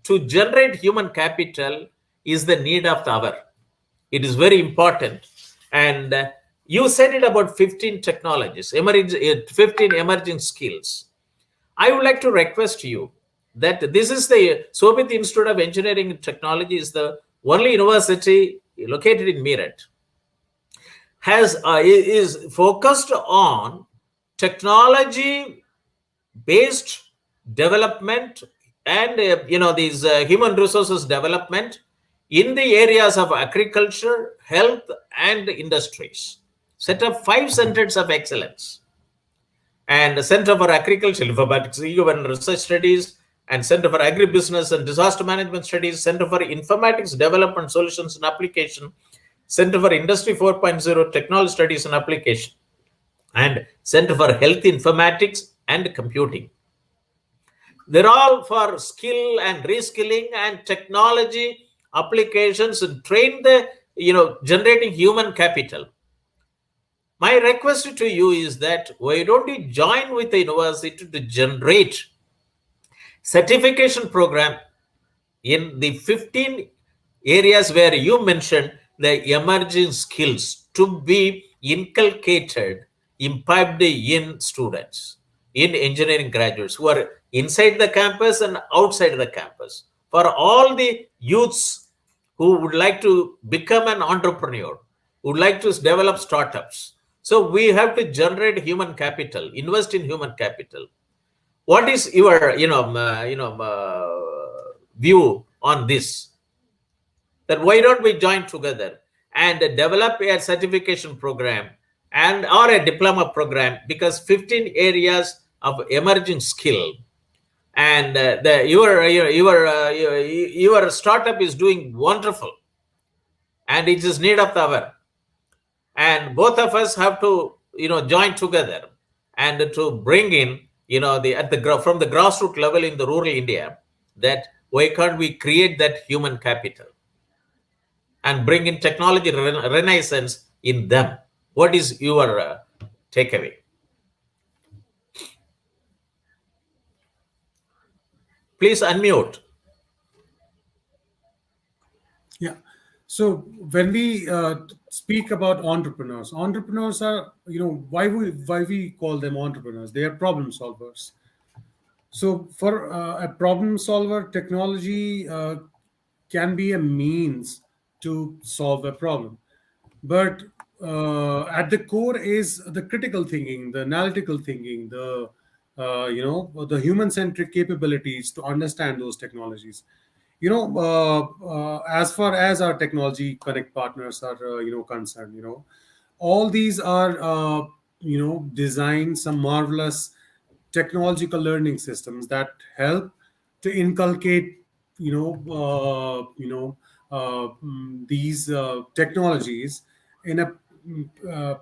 to generate human capital is the need of the hour. It is very important. And you said it about 15 technologies, 15 emerging skills. I would like to request you that this is the Shobhit Institute of Engineering and Technology is the only university located in Meerut, is focused on technology-based development and these human resources development in the areas of agriculture, health, and industries. Set up 5 centers of excellence. And the Center for Agricultural Informatics, Human Research Studies, and Center for Agribusiness and Disaster Management Studies, Center for Informatics Development Solutions and Application, Center for Industry 4.0 Technology Studies and Application, and Center for Health Informatics and Computing. They're all for skill and reskilling and technology applications and train the, generating human capital. My request to you is that why don't you join with the university to generate certification program in the 15 areas where you mentioned the emerging skills to be inculcated, imbibed in students, in engineering graduates who are inside the campus and outside the campus. For all the youths who would like to become an entrepreneur, would like to develop startups. So we have to generate human capital, invest in human capital. What is your view on this? That why don't we join together and develop a certification program and or a diploma program, because 15 areas of emerging skill, and your startup is doing wonderful and it is need of the hour, and both of us have to join together and to bring in from the grassroots level in the rural India, that why can't we create that human capital and bring in technology renaissance in them? What is your takeaway? Please unmute. Yeah. So when we speak about entrepreneurs are, why we call them entrepreneurs? They are problem solvers. So for a problem solver, technology can be a means to solve a problem. But at the core is the critical thinking, the analytical thinking, the human-centric capabilities to understand those technologies. As far as our technology connect partners are, concerned, all these are, designed some marvelous technological learning systems that help to inculcate, these technologies in a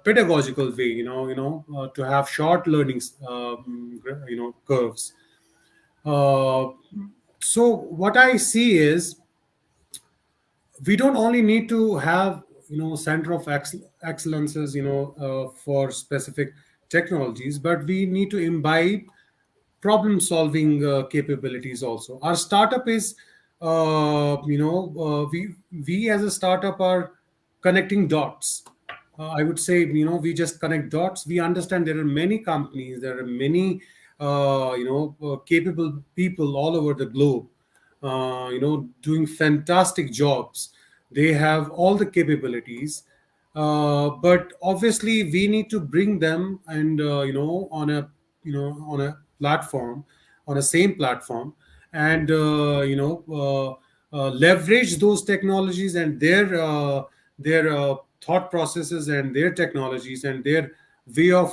pedagogical way, to have short learning, curves. Uh, so what I see is we don't only need to have center of excellences for specific technologies, but we need to imbibe problem solving capabilities also. Our startup is we as a startup are connecting dots. I would say, we just connect dots. We understand there are many companies, there are many capable people all over the globe, doing fantastic jobs. They have all the capabilities, but obviously we need to bring them and on a platform, on a same platform, and leverage those technologies and their thought processes and their technologies and their way of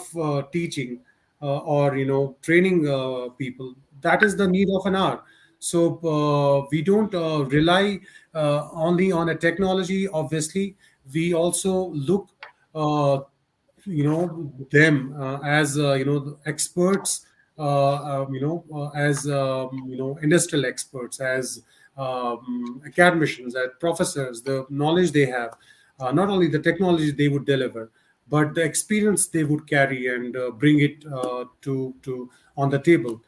teaching, or training people. That is the need of an hour. So we don't rely only on a technology. Obviously, we also look them as experts, as industrial experts, as academicians, as professors. The knowledge they have, not only the technology they would deliver, but the experience they would carry and bring it to on the table.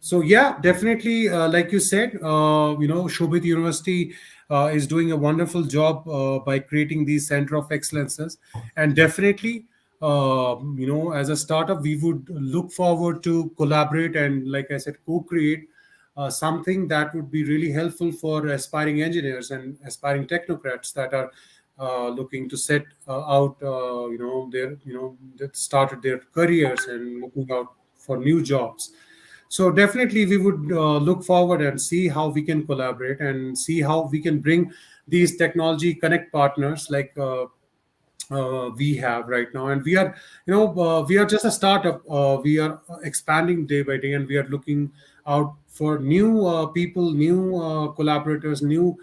So yeah, definitely, like you said, Shobhit University is doing a wonderful job by creating these center of excellences, and definitely, as a startup, we would look forward to collaborate and, like I said, co-create something that would be really helpful for aspiring engineers and aspiring technocrats that are looking to set out, that started their careers and looking out for new jobs. So definitely, we would look forward and see how we can collaborate and see how we can bring these technology connect partners like we have right now. And we are, we are just a startup. We are expanding day by day, and we are looking out for new people, new collaborators, new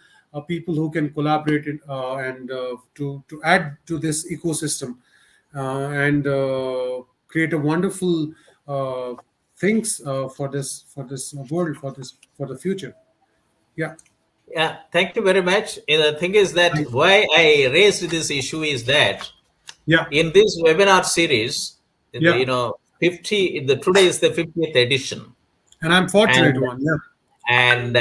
people who can collaborate and to add to this ecosystem and create a wonderful things for this world, for the future. Yeah. Yeah, thank you very much. The thing is that why I raised this issue is that Yeah. In this webinar series, Yeah. 50. Today is the 50th edition, And I'm fortunate and one. Yeah. and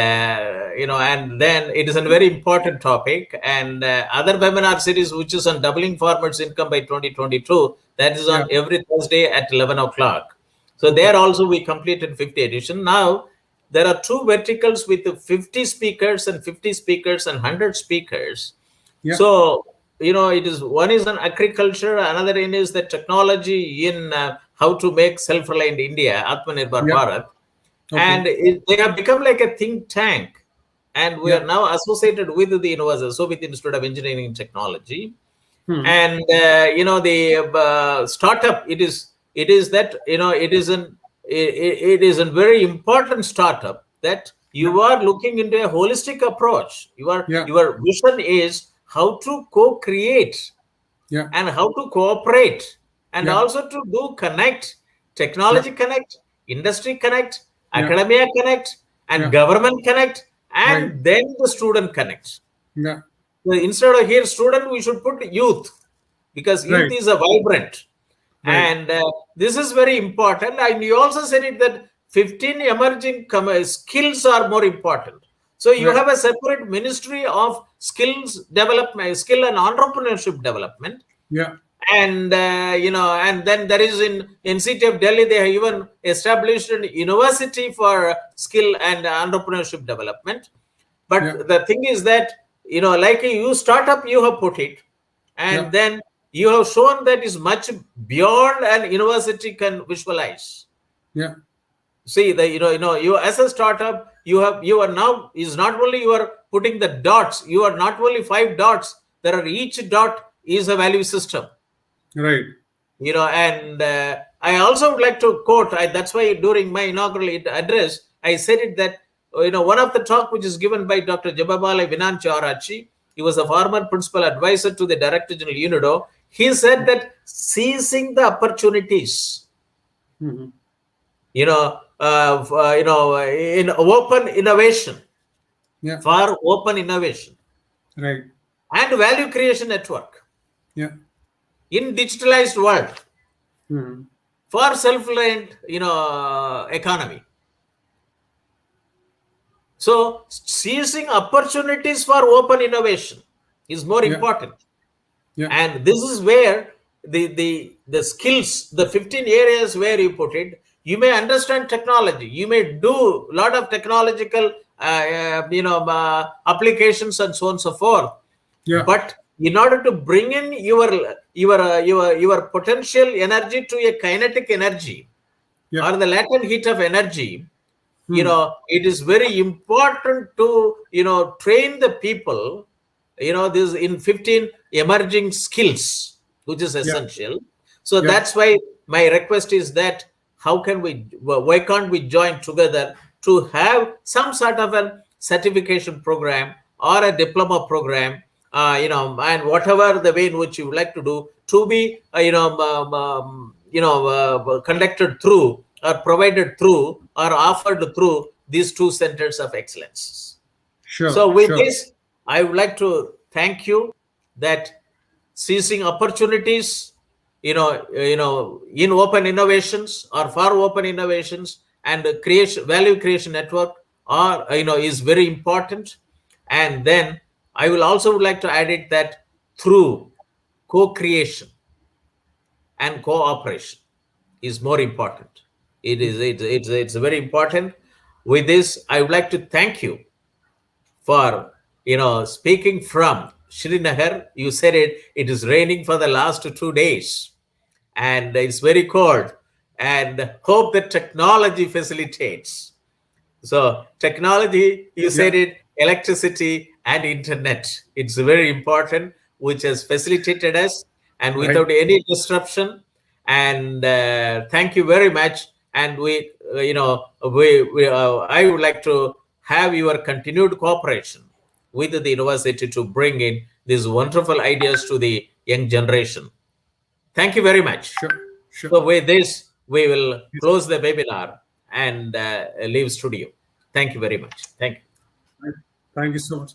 then it is a very important topic. And other webinar series, which is on doubling farmers' income by 2022, that is on Yeah. every Thursday at 11 o'clock. So Okay. there also we completed 50 edition. Now there are two verticals with 50 speakers and 50 speakers and 100 speakers. Yeah. So it is one is on agriculture, another in is the technology in how to make self-reliant India, Atmanirbhar Yeah. Bharat. Okay. And they have become like a think tank, and we Yeah. are now associated with the university, so with the Institute of Engineering and Technology. Hmm. And the startup, it is that it is a very important startup that you are looking into a holistic approach. Yeah. Your vision is how to co-create Yeah. and how to cooperate, and Yeah. also to do connect, technology connect, industry connect, Yeah. academia connect, and Yeah. government connect, Right. and then the student connect. Yeah. So instead of here student, we should put youth, because youth Right. is a vibrant. Right. And this is very important. And you also said it that 15 emerging skills are more important. So you Right. have a separate ministry of skills development, skill and entrepreneurship development. Yeah. And and then there is in NCT of Delhi, they have even established a university for skill and entrepreneurship development. But Yeah. the thing is that like you startup, you have put it, and Yeah. then you have shown that is much beyond an university can visualize. Yeah. See, you as a startup, you are now is not only you are putting the dots, you are not only 5 dots, there are each dot is a value system. Right. And I also would like to quote, that's why during my inaugural address, I said it that, one of the talk which is given by Dr. Jababale Vinanchi Arachi, he was a former principal advisor to the Director General UNIDO. He said that seizing the opportunities, Mm-hmm. in open innovation, Yeah. for open innovation Right. and value creation network Yeah. in digitalized world, Mm-hmm. for self-reliant, economy. So seizing opportunities for open innovation is more Yeah. important. Yeah. And this is where the skills, the 15 areas where you put it, you may understand technology, you may do a lot of technological applications and so on and so forth. Yeah. But in order to bring in your potential energy to a kinetic energy, Yeah. or the latent heat of energy, Hmm. it is very important to train the people, this in 15 emerging skills, which is essential. So Yeah. that's why my request is that why can't we join together to have some sort of a certification program or a diploma program, and whatever the way in which you would like to do, to be conducted through, or provided through, or offered through these two centers of excellence. Sure. So with Sure. this, I would like to thank you that seizing opportunities, in open innovations or for open innovations, and value creation network are, is very important. And then I will also would like to add it that through co-creation and cooperation is more important. It's very important. With this, I would like to thank you for speaking from Srinagar. You said it is raining for the last 2 days, and it's very cold, and hope that technology facilitates. So technology, you said it, electricity and internet, it's very important, which has facilitated us, and without any disruption. And thank you very much. And I would like to have your continued cooperation with the university to bring in these wonderful ideas to the young generation. Thank you very much. Sure. Sure. So with this, we will close the webinar and leave studio. Thank you very much. Thank you. Thank you so much.